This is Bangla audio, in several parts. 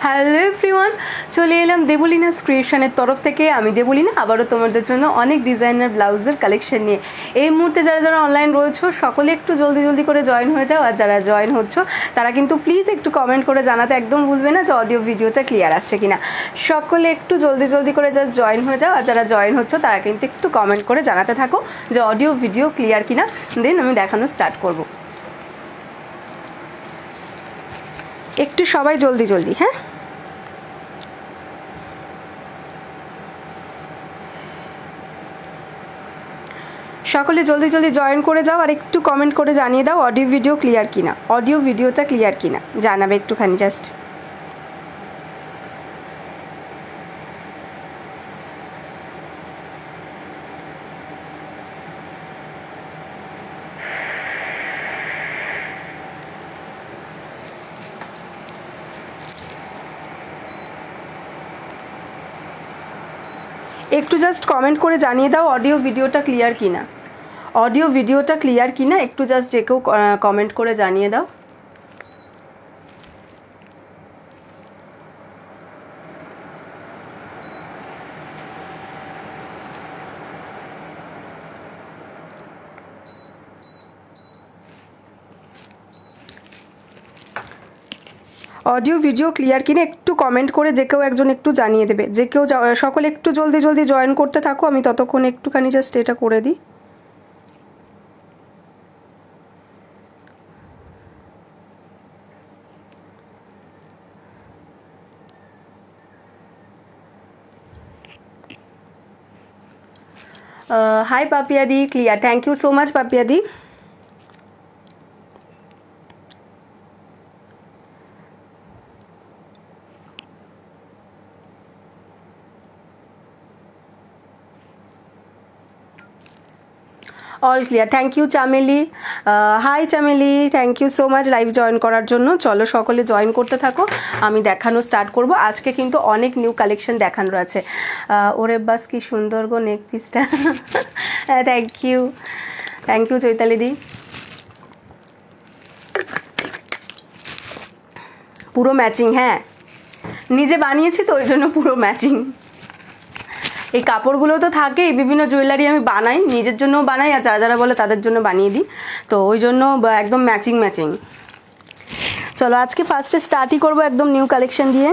হ্যালো এভরিওয়ান, চলে এলাম দেবলিনাস ক্রিয়েশনের তরফ থেকে। আমি দেবলিনা আবারও তোমাদের জন্য অনেক ডিজাইনার ব্লাউজের কালেকশন নিয়ে। এই মুহূর্তে যারা যারা অনলাইন রয়েছো সকলে একটু জলদি জলদি করে জয়েন হয়ে যাও, আর যারা জয়েন হচ্ছ তারা কিন্তু প্লিজ একটু কমেন্ট করে জানাতে একদম ভুলবে না যে অডিও ভিডিওটা ক্লিয়ার আসছে কিনা। সকলে একটু জলদি জলদি করে জাস্ট জয়েন হয়ে যাও, আর যারা জয়েন হচ্ছ তারা কিন্তু একটু কমেন্ট করে জানাতে থাকো যে অডিও ভিডিও ক্লিয়ার কিনা, দেন আমি দেখানো স্টার্ট করব। একটু সবাই জলদি জলদি, হ্যাঁ সকলে জলদি জলদি জয়েন করে যাও, আর একটু কমেন্ট করে জানিয়ে দাও অডিও ভিডিও ক্লিয়ার কিনা, অডিও ভিডিওটা ক্লিয়ার কিনা জানাবে একটুখানি জাস্ট। একটু জাস্ট কমেন্ট করে জানিয়ে দাও অডিও ভিডিওটা ক্লিয়ার কিনা, অডিও ভিডিওটা ক্লিয়ার কিনা একটু জাস্ট যে কেউ কমেন্ট করে জানিয়ে দাও। অডিও ভিডিও ক্লিয়ার কিনা একটু কমেন্ট করে যে কেউ একজন একটু জানিয়ে দেবে, যে কেউ সকলে একটু জলদি জলদি জয়েন করতে থাকো, আমি ততক্ষণ একটুখানি জাস্ট এটা করে দিই। হাই পাপিয়াদি, clear, thank you so much পাপিয়াদি। All clear, thank you Chameli. Hi Chameli, thank you so much live join করার জন্য। চলো সকলে জয়েন করতে থাকো, আমি দেখানো স্টার্ট করব। আজকে কিন্তু অনেক নিউ কালেকশন দেখানোর আছে। ওরে বাস কি সুন্দর গো নেক পিসটা, থ্যাংক ইউ চৈতালিদি। পুরো ম্যাচিং, হ্যাঁ নিজে বানিয়েছি তো ওই জন্য পুরো ম্যাচিং। এই কাপড়গুলো তো থাকেই, বিভিন্ন জুয়েলারি আমি বানাই, নিজের জন্যও বানাই আর যারা যারা বলে তাদের জন্য বানিয়ে দিই, তো ওই জন্য একদম ম্যাচিং ম্যাচিং। চলো আজকে ফার্স্টে স্টার্টই করবো একদম নিউ কালেকশন দিয়ে।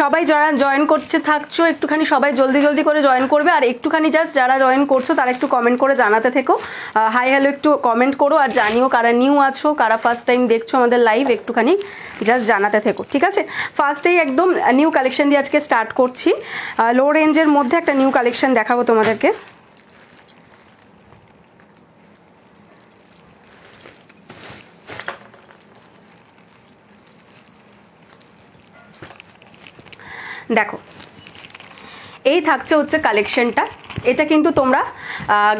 সবাই যারা জয়েন করছে থাকছো একটুখানি সবাই জলদি জলদি করে জয়েন করবে, আর একটুখানি জাস্ট যারা জয়েন করছো তারা একটু কমেন্ট করে জানাতে থেকো। হাই হ্যালো একটু কমেন্ট করো, আর জানিও কারা নিউ আছো, কারা ফার্স্ট টাইম দেখছো আমাদের লাইভ, একটুখানি জাস্ট জানাতে থেকো, ঠিক আছে। ফার্স্টেই একদম নিউ কালেকশন দিয়ে আজকে স্টার্ট করছি। লো রেঞ্জের মধ্যে একটা নিউ কালেকশন দেখাবো তোমাদেরকে। দেখো এই থাকছে হচ্ছে কালেকশনটা, এটা কিন্তু তোমরা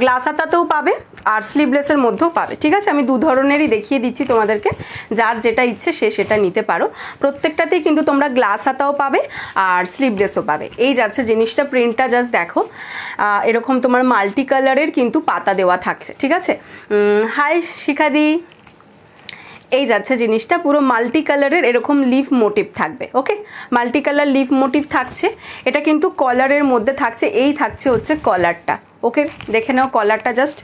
গ্লাস হাতাতেও পাবে আর স্লিভলেসের মধ্যেও পাবে, ঠিক আছে। আমি দু ধরনেরই দেখিয়ে দিচ্ছি তোমাদেরকে, যার যেটা ইচ্ছে সে সেটা নিতে পারো। প্রত্যেকটাতেই কিন্তু তোমরা গ্লাস হাতাও পাবে আর স্লিভলেসও পাবে। এই যাচ্ছে জিনিসটা, প্রিন্টটা জাস্ট দেখো, এরকম তোমার মাল্টি কালারের কিন্তু পাতা দেওয়া থাকছে, ঠিক আছে। হাই শিখাদি, এই যাচ্ছে জিনিসটা পুরো মাল্টি কালারের এরকম লিফ মোটিভ থাকবে, okay multi colour leaf motif থাকছে। এটা কিন্তু কলারের মধ্যে থাকছে, এই থাকছে হচ্ছে কলারটা, ওকে দেখে নাও কলারটা জাস্ট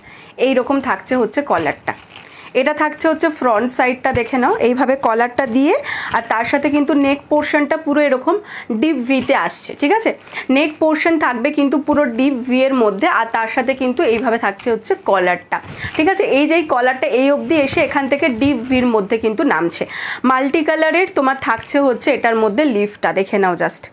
এইরকম থাকছে হচ্ছে কলারটা। এটা থাকছে হচ্ছে ফ্রন্ট সাইডটা, দেখে নাও এইভাবে কলারটা দিয়ে, আর তার সাথে কিন্তু নেক পোর্শনটা পুরো এরকম ডিপ ভিতে আসছে, ঠিক আছে। নেক পোর্শন থাকবে কিন্তু পুরো ডিপ ভি এর মধ্যে, আর তার সাথে কিন্তু এইভাবে থাকছে হচ্ছে কলারটা, ঠিক আছে। এই যে কলারটা এই অবধি এসে এখান থেকে ডিপ ভির মধ্যে কিন্তু নামছে। মাল্টি কালারের তোমার থাকছে হচ্ছে এটার মধ্যে লিফটা, দেখে নাও জাস্ট,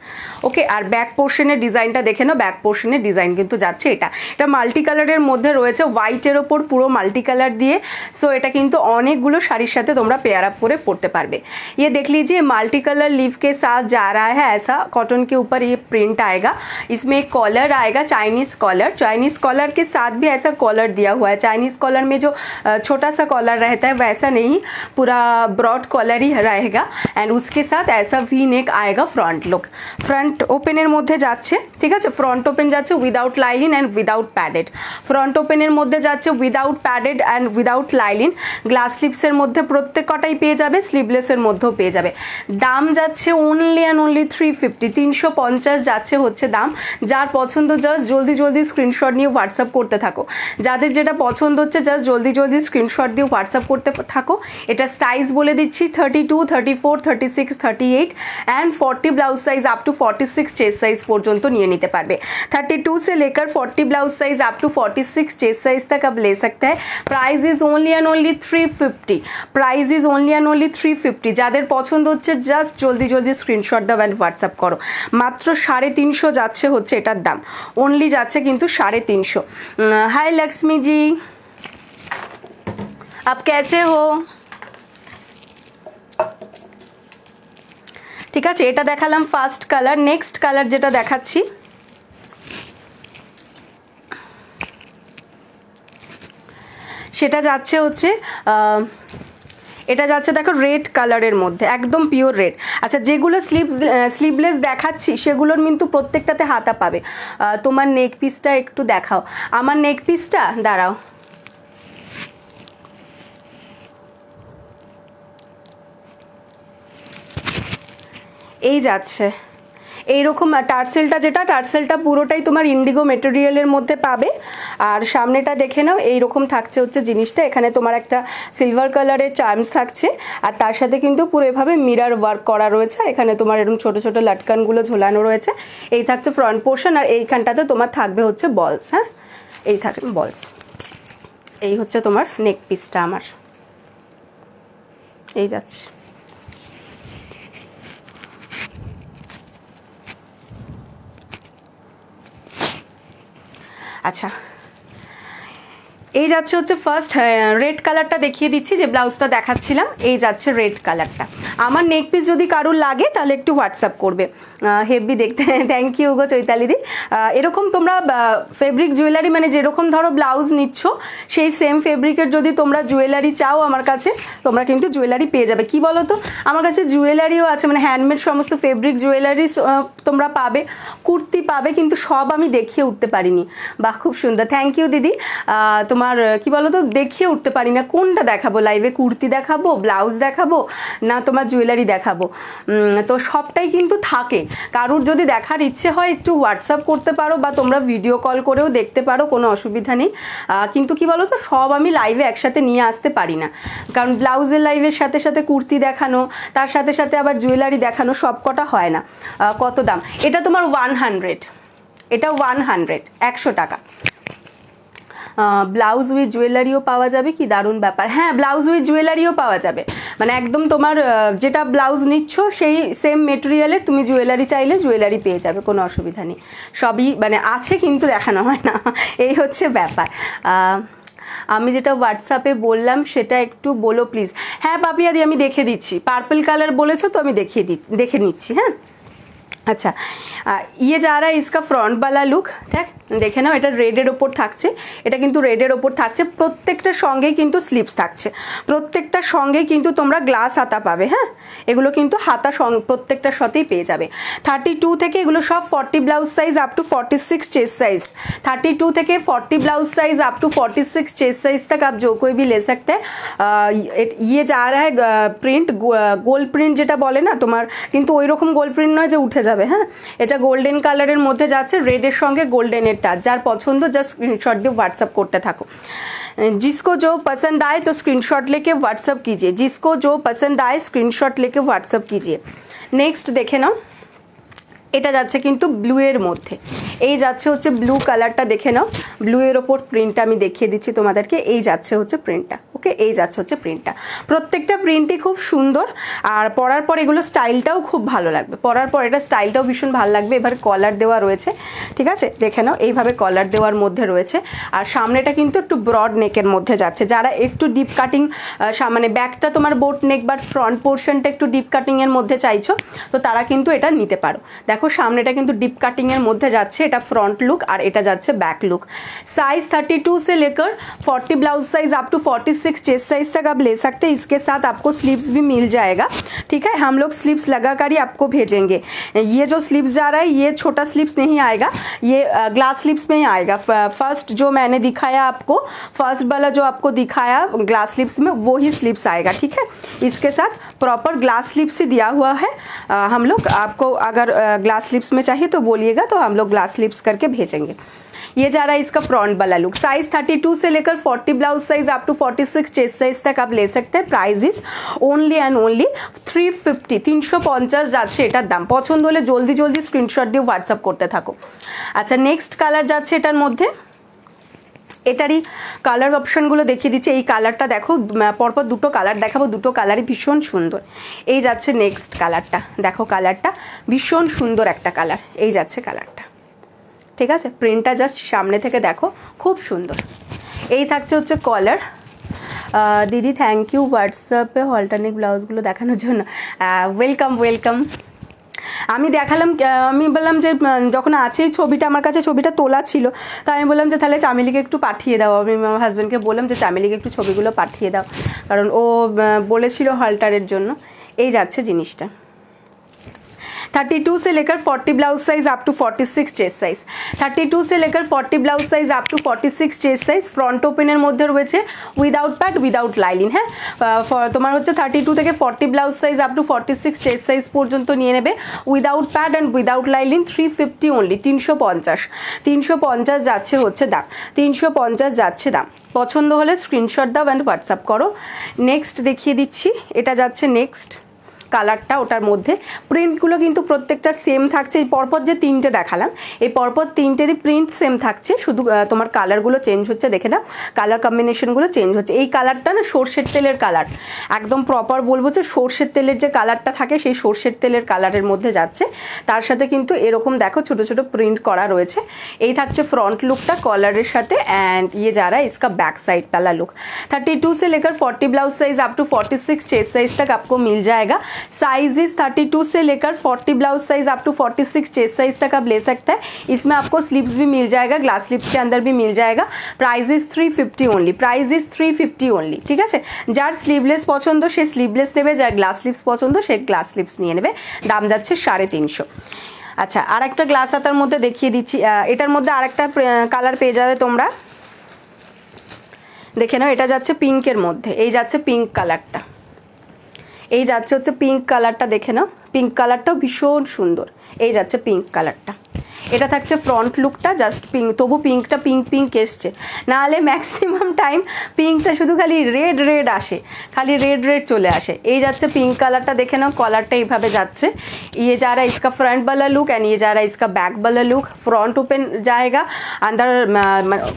ওকে। আর ব্যাক পোর্শনের ডিজাইনটা দেখে নাও, ব্যাক পোর্শনের ডিজাইন কিন্তু যাচ্ছে এটা মাল্টি কালারের মধ্যে রয়েছে, হোয়াইটের ওপর পুরো মাল্টি কালার দিয়ে। সো এটা এটা কিন্তু অনেকগুলো শাড়ির সাথে তোমরা पेयर अप করে পরতে পারবে। ये देख लीजिए मल्टी कलर लीफ के साथ जा रहा है, ऐसा कॉटन के ऊपर ये प्रिंट आएगा। इसमें एक कॉलर आएगा चाइनीज़ कॉलर के साथ भी ऐसा कॉलर दिया हुआ है। चाइनीज़ कॉलर में जो छोटा सा कॉलर रहता है वैसा नहीं, पूरा ब्रॉड कॉलर ही रहेगा। एंड उसके साथ ऐसा वी नेक आएगा। फ्रंट लुक, फ्रंट ओपेनर मध्य जाच्छे, ठीक है, फ्रंट ओपेन जाच्छे without lining and without padded. Front opener मध्य जाच्छे without padded and without lining. Glass स्लीव्सের মধ্যে প্রত্যেক কটাই পেয়ে যাবে, স্লিভলেসের মধ্যেও পেয়ে যাবে। দাম যাচ্ছে অনলি অ্যান্ড অনলি 350, 350 যাচ্ছে হচ্ছে দাম। যার পছন্দ জাস্ট জলদি জলদি স্ক্রিনশট নিয়ে হোয়াটসঅ্যাপ করতে থাকো। যাদের যেটা পছন্দ হচ্ছে জাস্ট জলদি জলদি স্ক্রিনশট দিয়ে হোয়াটসঅ্যাপ করতে থাকো। এটা সাইজ বলে দিচ্ছি 32, 34, 36, 38 and 40 blouse size up to 46 chest size পর্যন্ত নিয়ে নিতে পারবে। 32 से लेकर 40 blouse size up to 46 chest size तक आप ले सकते हैं। Price is only and only 350, price is only and only 350। যাদের পছন্দ হচ্ছে জাস্ট জলদি জলদি স্ক্রিনশট দাও এন্ড হোয়াটসঅ্যাপ করো। মাত্র 350 যাচ্ছে হচ্ছে এটার দাম, অনলি যাচ্ছে কিন্তু 350। हाय लक्ष्मी जी, आप कैसे हो? ঠিক আছে, এটা দেখালাম ফার্স্ট কালার। নেক্সট কালার যেটা দেখাচ্ছি সেটা যাচ্ছে হচ্ছে এটা যাচ্ছে দেখো রেড কালারের মধ্যে, একদম পিওর রেড। আচ্ছা, যেগুলো স্লিভলেস দেখাচ্ছি সেগুলোর কিন্তু প্রত্যেকটাতে হাতা পাবে। তোমার নেক পিসটা একটু দেখাও। আমার নেক পিসটা দাঁড়াও, এই যাচ্ছে এইরকম টার্সেলটা, যেটা টার্সেলটা পুরোটাই তোমার ইন্ডিগো মেটেরিয়ালের মধ্যে পাবে। আর সামনেটা দেখে নাও, এইরকম থাকছে হচ্ছে জিনিসটা। এখানে তোমার একটা সিলভার কালারের চার্মস থাকছে আর তার সাথে কিন্তু পুরো এভাবে মিরার ওয়ার্ক করা রয়েছে। আর এখানে তোমার এরকম ছোট ছোট লাটকানগুলো ঝোলানো রয়েছে। এই থাকছে ফ্রন্ট পোর্শন আর এইখানটাতে তোমার থাকবে হচ্ছে বলস। হ্যাঁ, এই থাকবে বলস। এই হচ্ছে তোমার নেক পিসটা আমার, এই যাচ্ছে। আচ্ছা, এই যাচ্ছে হচ্ছে ফার্স্ট রেড কালারটা দেখিয়ে দিচ্ছি, যে ব্লাউজটা দেখাচ্ছিলাম। এই যাচ্ছে রেড কালারটা। আমার নেক পিস যদি কারুর লাগে তাহলে একটু হোয়াটসঅ্যাপ করবে। হেভি দেখতে, থ্যাংক ইউ গো চৈতালিদি। এরকম তোমরা ফেব্রিক জুয়েলারি, মানে যেরকম ধরো ব্লাউজ নিচ্ছ সেই সেম ফেব্রিকের যদি তোমরা জুয়েলারি চাও আমার কাছে, তোমরা কিন্তু জুয়েলারি পেয়ে যাবে। কি বলো তো, আমার কাছে জুয়েলারিও আছে, মানে হ্যান্ডমেড সমস্ত ফেব্রিক জুয়েলারি তোমরা পাবে, কুর্তি পাবে, কিন্তু সব আমি দেখিয়ে উঠতে পারিনি। বাহ, খুব সুন্দর, থ্যাংক ইউ দিদি। তোমার কি বলো তো, দেখিয়ে উঠতে পারি না কোনটা দেখাবো লাইভে, কুর্তি দেখাবো, ব্লাউজ দেখাবো, না তোমার জুয়েলারি দেখাবো। তো সবটাই কিন্তু থাকে। কারুর যদি দেখার ইচ্ছে হয় একটু হোয়াটসঅ্যাপ করতে পারো বা তোমরা ভিডিও কল করেও দেখতে পারো, কোনো অসুবিধা নেই। কিন্তু কি বলো তো, সব আমি লাইভে একসাথে নিয়ে আসতে পারি না, কারণ ব্লাউজের লাইভের সাথে সাথে কুর্তি দেখানো, তার সাথে সাথে আবার জুয়েলারি দেখানো, সব কটা হয় না। কত দাম এটা তোমার? 100, এটা 100, 100 টাকা। ব্লাউজ উইথ জুয়েলারিও পাওয়া যাবে, কি দারুণ ব্যাপার। হ্যাঁ, ব্লাউজ উইথ জুয়েলারিও পাওয়া যাবে, মানে একদম তোমার যেটা ব্লাউজ নিচ্ছ সেই সেম মেটেরিয়ালের তুমি জুয়েলারি চাইলে জুয়েলারি পেয়ে যাবে, কোনো অসুবিধা নেই। সবই মানে আছে, কিন্তু দেখানো হয় না, এই হচ্ছে ব্যাপার। আমি যেটা হোয়াটসঅ্যাপে বললাম সেটা একটু বলো প্লিজ। হ্যাঁ পাপিয়াদি, আমি দেখে দিচ্ছি। পার্পল কালার বলেছো তো, আমি দেখে নিচ্ছি। হ্যাঁ, अच्छा, ये जा रहा है इसका फ्रंट वाला लुक। দেখে নাও, এটা রেডের ওপর থাকছে, এটা কিন্তু রেডের ওপর থাকছে। প্রত্যেকটার সঙ্গেই কিন্তু স্লিভস থাকছে, প্রত্যেকটার সঙ্গেই কিন্তু তোমরা গ্লাস হাতা পাবে। হ্যাঁ, এগুলো কিন্তু হাতা প্রত্যেকটার সাথেই পেয়ে যাবে। 32 থেকে এগুলো সব 40 blouse size up to 46 chest size. 32 থেকে 40 blouse size up to 46 chest size तक आप जो कोई भी ले सकते हैं। ये जा रहा है प्रिंट, গোল্ড প্রিন্ট যেটা বলে না তোমার, কিন্তু ওই রকম গোল্ড প্রিন্ট নয় যে উঠে যাবে। হ্যাঁ, এটা গোল্ডেন কালারের মধ্যে যাচ্ছে, রেডের সঙ্গে গোল্ডেনের টাচ। যার পছন্দ জাস্ট স্ক্রিনশট দিয়ে হোয়াটসঅ্যাপ করতে থাকো। जिसको जो पसंद आए तो स्क्रीनशॉट लेके व्हाट्सअप कीजिए, जिसको जो पसंद आए स्क्रीनशॉट लेके व्हाट्सअप कीजिए। नेक्स्ट देखे नाও, এটা যাচ্ছে কিন্তু ব্লু এর মধ্যে। এই যাচ্ছে হচ্ছে ব্লু কালারটা, দেখে নাও। ব্লু এর ওপর প্রিন্টটা আমি দেখিয়ে দিচ্ছি তোমাদেরকে। এই যাচ্ছে হচ্ছে প্রিন্টটা। ওকে, এই যাচ্ছে হচ্ছে প্রিন্টটা। প্রত্যেকটা প্রিন্টই খুব সুন্দর, আর পরার পর এগুলো স্টাইলটাও খুব ভালো লাগবে, পরার পর এটা স্টাইলটাও ভীষণ ভালো লাগবে। এবার কলার দেওয়া রয়েছে, ঠিক আছে, দেখে নাও এইভাবে কলার দেওয়ার মধ্যে রয়েছে। আর সামনেটা কিন্তু একটু ব্রড নেকের মধ্যে যাচ্ছে। যারা একটু ডিপ কাটিং, মানে ব্যাকটা তোমার বোট নেক বাট ফ্রন্ট পোর্শনটা একটু ডিপ কাটিংয়ের মধ্যে চাইছো, তো তারা কিন্তু এটা নিতে পারো। দেখো সামনেটা কিন্তু ডিপ কাটিংয়ের মধ্যে যাচ্ছে, এটা फ्रंट लुक और এটা যাচ্ছে बैक लुक। साइज 32 से लेकर 40 blouse size up to 46 chest size तक आप ले सकते हैं। इसके साथ आपको स्लीव्स भी मिल जाएगा, ठीक है। हम लोग स्लीव्स लगाकर ही आपको भेजेंगे। ये जो स्लीव्स जा रहा है ये छोटा स्लीव्स नहीं आएगा, ये ग्लास स्लीव्स में ही आएगा। फर्स्ट जो मैंने दिखाया आपको, फर्स्ट वाला जो आपको दिखाया ग्लास स्लीव्स में, वो ही स्लीव्स आएगा, ठीक है। इसके साथ प्रॉपर ग्लास स्लीव्स ही दिया हुआ है। हम लोग आपको अगर ग्लास स्लीव्स में चाहिए तो बोलिएगा, तो हम लोग ग्लास स्लीव्स करके भेजेंगे। ये जा रहा है इसका फ्रंट वाला लुक। साइज 32 से लेकर 40 blouse size up to 46 chest size तक आप ले सकते हैं। Price is only and only 350, 350 যাচ্ছে এটার দাম। পছন্দ হলে জলদি জলদি স্ক্রিনশট দিয়ে হোয়াটসঅ্যাপ করতে থাকো। আচ্ছা, নেক্সট কালার যাচ্ছে এটার মধ্যে, এটারই কালার অপশনগুলো দেখিয়ে দিচ্ছি। এই কালারটা দেখো, পরপর দুটো কালার দেখাবো, দুটো কালারই ভীষণ সুন্দর। এই যাচ্ছে নেক্সট কালারটা, দেখো কালারটা ভীষণ সুন্দর একটা কালার, এই যাচ্ছে কালারটা, ঠিক আছে। প্রিন্টটা জাস্ট সামনে থেকে দেখো, খুব সুন্দর। এই থাকছে হচ্ছে কলার। দিদি থ্যাংক ইউ হোয়াটসঅ্যাপে অল্টারনেট ব্লাউজগুলো দেখানোর জন্য। Welcome welcome. আমি দেখালাম, আমি বললাম যে যখন আছে এই ছবিটা আমার কাছে, ছবিটা তোলা ছিল, তো আমি বললাম যে তাহলে চামেলিকে একটু পাঠিয়ে দাও। আমি আমার হাজব্যান্ডকে বললাম যে চামেলিকে একটু ছবিগুলো পাঠিয়ে দাও, কারণ ও বলেছিল হলটারের জন্য। এই যাচ্ছে জিনিসটা। 32 से लेकर 40 blouse size up to 46 chest size. 32 से लेकर 40 blouse size up to 46 chest size. Front ओपনের মধ্যে রয়েছে উইদাউট প্যাড উইদাউট লাইলিন। হ্যাঁ, তোমার হচ্ছে 32 থেকে 40 blouse size up to 46 chest size পর্যন্ত নিয়ে নেবে, without pad and without lining. 350 only, 350 350 যাচ্ছে হচ্ছে দাম, 350 যাচ্ছে দাম। পছন্দ হলে স্ক্রিনশট দাও অ্যান্ড হোয়াটসঅ্যাপ করো। নেক্সট দেখিয়ে দিচ্ছি, এটা যাচ্ছে নেক্সট কালারটা। ওটার মধ্যে প্রিন্টগুলো কিন্তু প্রত্যেকটা সেম থাকছে। এই পরপর যে তিনটে দেখালাম, এই পরপর তিনটেরই প্রিন্ট সেম থাকছে, শুধু তোমার কালারগুলো চেঞ্জ হচ্ছে। দেখে নাও কালার কম্বিনেশনগুলো চেঞ্জ হচ্ছে। এই কালারটা না সর্ষের তেলের কালার, একদম প্রপার বলবো যে সর্ষের তেলের যে কালারটা থাকে সেই সর্ষের তেলের কালারের মধ্যে যাচ্ছে। তার সাথে কিন্তু এরকম দেখো ছোটো ছোটো প্রিন্ট করা রয়েছে। এই থাকছে फ्रंट लुकটা कॉलर साथ एंड ये जा रहा है इसका बैक साइड वाला लुक। 32 से लेकर 40 blouse size up to 46 chest size तक आपको मिल जाएगा। साइज इज 32 से लेकर 40 blouse size up to 46 chest size तक आप ले सकते हैं। इसमें आपको स्लीव्स भी मिल जाएगा, ग्लास स्लीव्स के अंदर भी मिल जाएगा। Price is 350 only, price is 350 only, ठीक है। जार स्लीवलेस पसंद से स्लीवलेस नेबे, जार ग्लास स्लीव्स पसंद से ग्लास स्लीव्स निये नेबे। दाम जाच्छे 350। अच्छा, और एक ग्लास हातार मध्य देखिए दीची, एटार मध्य आरेकटा कालार पेये जाबे तोमरा। देखे नाओ, एटा जाच्छे पिंकेर मध्य, एई जाच्छे पिंक कालारटा, এই যাচ্ছে হচ্ছে পিঙ্ক কালারটা। দেখে নাও পিঙ্ক কালারটাও ভীষণ সুন্দর। এই যাচ্ছে পিঙ্ক কালারটা। এটা থাকছে ফ্রন্ট লুকটা, জাস্ট পিঙ্ক, তবু পিঙ্কটা পিঙ্ক পিঙ্ক এসছে। নাহলে ম্যাক্সিমাম টাইম পিঙ্কটা শুধু খালি রেড রেড আসে, খালি রেড রেড চলে আসে। এই যাচ্ছে পিঙ্ক কালারটা। দেখে নাও কলারটা এইভাবে যাচ্ছে। ये जा रहा है इसका फ्रंट वाला लुक एंड ये जा रहा है इसका बैक वाला लुक। फ्रंट ओपन जाएगा, अंदर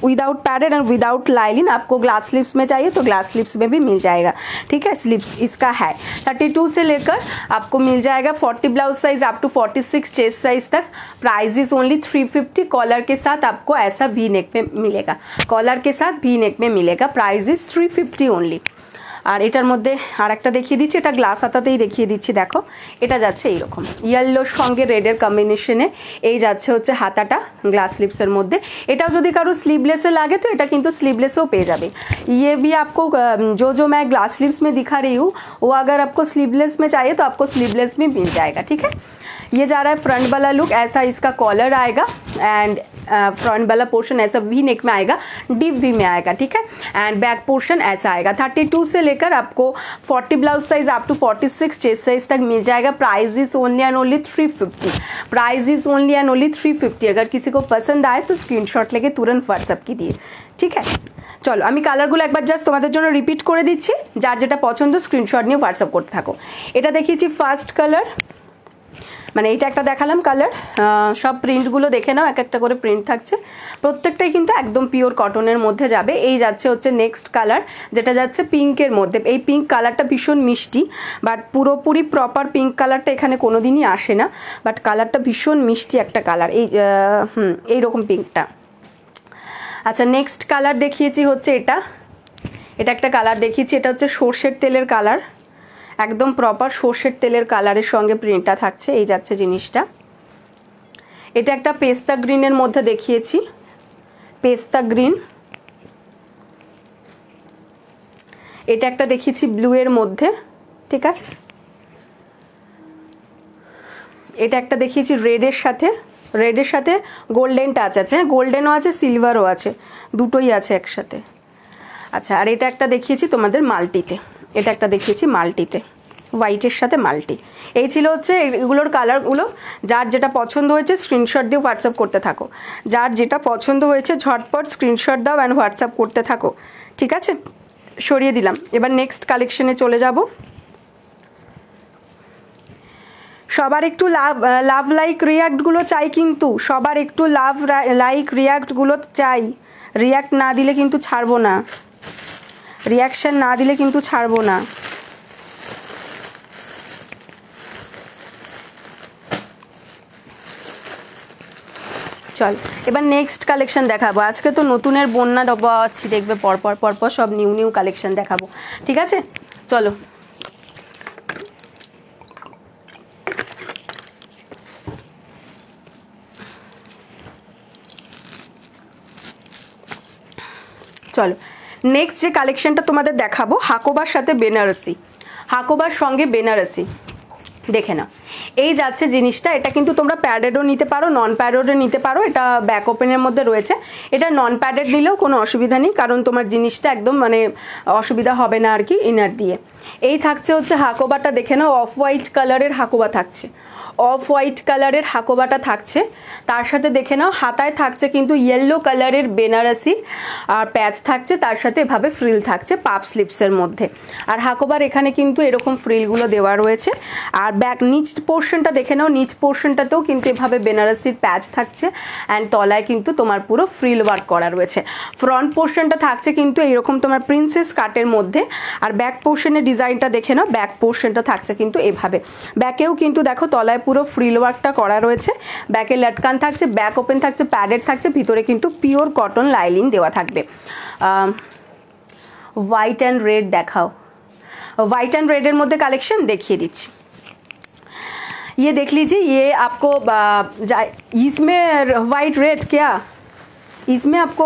without padded and without lining. आपको ग्लास स्लीव्स में चाहिए तो ग्लास स्लीव्स में भी मिल जाएगा, ठीक है। स्लीव्स इसका है 32 से लेकर आपको मिल जाएगा 40 blouse size up to 46 chest size तक। Price is only 350। कॉलर के साथ आपको ऐसा वी नेक में मिलेगा, कॉलर के साथ वी नेक में मिलेगा। Price is 350 only. আর এটার মধ্যে আরেকটা দেখিয়ে দিচ্ছি, এটা গ্লাস হাতাতেই দেখিয়ে দিচ্ছি। দেখো এটা যাচ্ছে এইরকম ইয়েলোর সঙ্গে রেডের কম্বিনেশনে। এই যাচ্ছে হচ্ছে হাতাটা গ্লাস স্লিভসের মধ্যে। এটাও যদি কারো স্লিভলেসে লাগে তো এটা কিন্তু স্লিভলেসও পেয়ে যাবে। ये भी आपको जो मैं ग्लास स्लीव्स में दिखा रही हूँ वो अगर आपको स्लीवलेस में चाहिए तो आपको स्लीवलेस भी मिल जाएगा, ठीक है। ये जा रहा है फ्रंट वाला लुक, ऐसा इसका कॉलर आएगा एंड फ्रंट वाला पोर्शन ऐसा वी नेक में आएगा, डीप वी में आएगा, ठीक है। एंड बैक पोर्शन ऐसा आएगा। 32 से लेकर आपको 40 blouse size up to 46 chest size तक मिल जाएगा। Price is only and only 350। Price is only and only 350। अगर किसी को पसंद आए तो स्क्रीनशॉट लेके तुरंत व्हाट्सएप कीजिए, ठीक है। চলো আমি কালারগুলো একবার জাস্ট তোমাদের জন্য রিপিট করে দিচ্ছি, যার যেটা পছন্দ স্ক্রিনশট নিয়ে হোয়াটসঅ্যাপ করতে থাকো। এটা দেখিয়েছি ফার্স্ট কালার, মানে এইটা একটা দেখালাম কালার, সব প্রিন্টগুলো দেখে নাও, এক একটা করে প্রিন্ট থাকছে, প্রত্যেকটাই কিন্তু একদম পিওর কটনের মধ্যে যাবে। এই যাচ্ছে হচ্ছে নেক্সট কালার, যেটা যাচ্ছে পিঙ্কের মধ্যে। এই পিঙ্ক কালারটা ভীষণ মিষ্টি, বাট পুরোপুরি প্রপার পিঙ্ক কালারটা এখানে কোনো দিনই আসে না, বাট কালারটা ভীষণ মিষ্টি একটা কালার, এইরকম পিঙ্কটা। আচ্ছা, নেক্সট কালার দেখিয়েছি হচ্ছে এটা একটা কালার দেখিয়েছি, এটা হচ্ছে সর্ষের তেলের কালার, একদম প্রপার সর্ষের তেলের কালারের সঙ্গে প্রিন্টটা থাকছে। এই যাচ্ছে জিনিসটা। এটা একটা পেস্তা গ্রিনের মধ্যে দেখিয়েছি, পেস্তা গ্রিন। এটা একটা দেখিয়েছি ব্লু এর মধ্যে, ঠিক আছে। এটা একটা দেখিয়েছি রেডের সাথে গোল্ডেন টাচ আছে, হ্যাঁ গোল্ডেনও আছে সিলভারও আছে, দুটোই আছে একসাথে। আচ্ছা, আর এটা একটা দেখিয়েছি তোমাদের মাল্টিতে, এটা একটা দেখিয়েছি মাল্টিতে, হোয়াইটের সাথে মাল্টি। এই ছিল হচ্ছে এগুলোর কালারগুলো। যার যেটা পছন্দ হয়েছে স্ক্রিনশট দিয়ে হোয়াটসঅ্যাপ করতে থাকো, যার যেটা পছন্দ হয়েছে ঝটপট স্ক্রিনশট দাও অ্যান্ড হোয়াটসঅ্যাপ করতে থাকো, ঠিক আছে। সরিয়ে দিলাম, এবার নেক্সট কালেকশনে চলে যাব। সবার একটু লাভ লাইক রিয়াক্টগুলো চাই, কিন্তু সবার একটু লাভ লাইক রিয়াক্টগুলো চাই। রিয়াক্ট না দিলে কিন্তু ছাড়বো না, রিয়াকশান না দিলে কিন্তু ছাড়বো না। চল এবার নেক্সট কালেকশন দেখাবো। আজকে তো নতুনের বন্যা আছি, দেখবে পরপর সব নিউ কালেকশন দেখাবো, ঠিক আছে। চলো, চলো নেক্সট যে কালেকশনটা তোমাদের দেখাবো, হাকোবার সাথে বেনারসি, হাকোবার সঙ্গে বেনারসি। দেখে নাও, এই যাচ্ছে জিনিসটা। এটা কিন্তু তোমরা প্যাডেডও নিতে পারো, নন প্যাডেডও নিতে পারো, এটা ব্যাক ওপেনের মধ্যে রয়েছে। এটা নন প্যাডেড নিলেও কোনো অসুবিধা নেই, কারণ তোমার জিনিসটা একদম মানে অসুবিধা হবে না আর কি ইনার দিয়ে। এই থাকছে হচ্ছে হাকোবাটা, দেখে নাও অফ হোয়াইট কালারের হাকোবা থাকছে, অফ হোয়াইট কালারের হাকোবাটা থাকছে। তার সাথে দেখে নাও হাতায় থাকছে কিন্তু ইয়েলো কালারের বেনারসি আর প্যাচ থাকছে, তার সাথে এভাবে ফ্রিল থাকছে পাপ স্লিপসের মধ্যে। আর হাকোবার এখানে কিন্তু এরকম ফ্রিলগুলো দেওয়া রয়েছে। আর ব্যাক নিচ পোর্শনটা দেখে নাও, নিচ পোর্শনটাতেও কিন্তু এভাবে বেনারসির প্যাচ থাকছে অ্যান্ড তলায় কিন্তু তোমার পুরো ফ্রিল ওয়ার্ক করা রয়েছে। ফ্রন্ট পোর্শনটা থাকছে কিন্তু এইরকম তোমার প্রিন্সেস কাটের মধ্যে। আর ব্যাক পোর্শনের ডিজাইনটা দেখে নাও, ব্যাক পোর্শনটা থাকছে কিন্তু এভাবে, ব্যাকেও কিন্তু দেখো তলায় পুরো ফ্রিল ওয়ার্কটা করা রয়েছে, ব্যাকে লটকান থাকছে, ব্যাক ওপেন থাকছে, প্যাডেড থাকছে, ভিতরে কিন্তু পিওর কটন লাইলিং দেওয়া থাকবে। হোয়াইট অ্যান্ড রেড দেখাও, হোয়াইট অ্যান্ড রেডের মধ্যে কালেকশন দেখিয়ে দিচ্ছি। ये देख लीजिए, ये आपको इसमें वाइट रेड क्या, इसमें आपको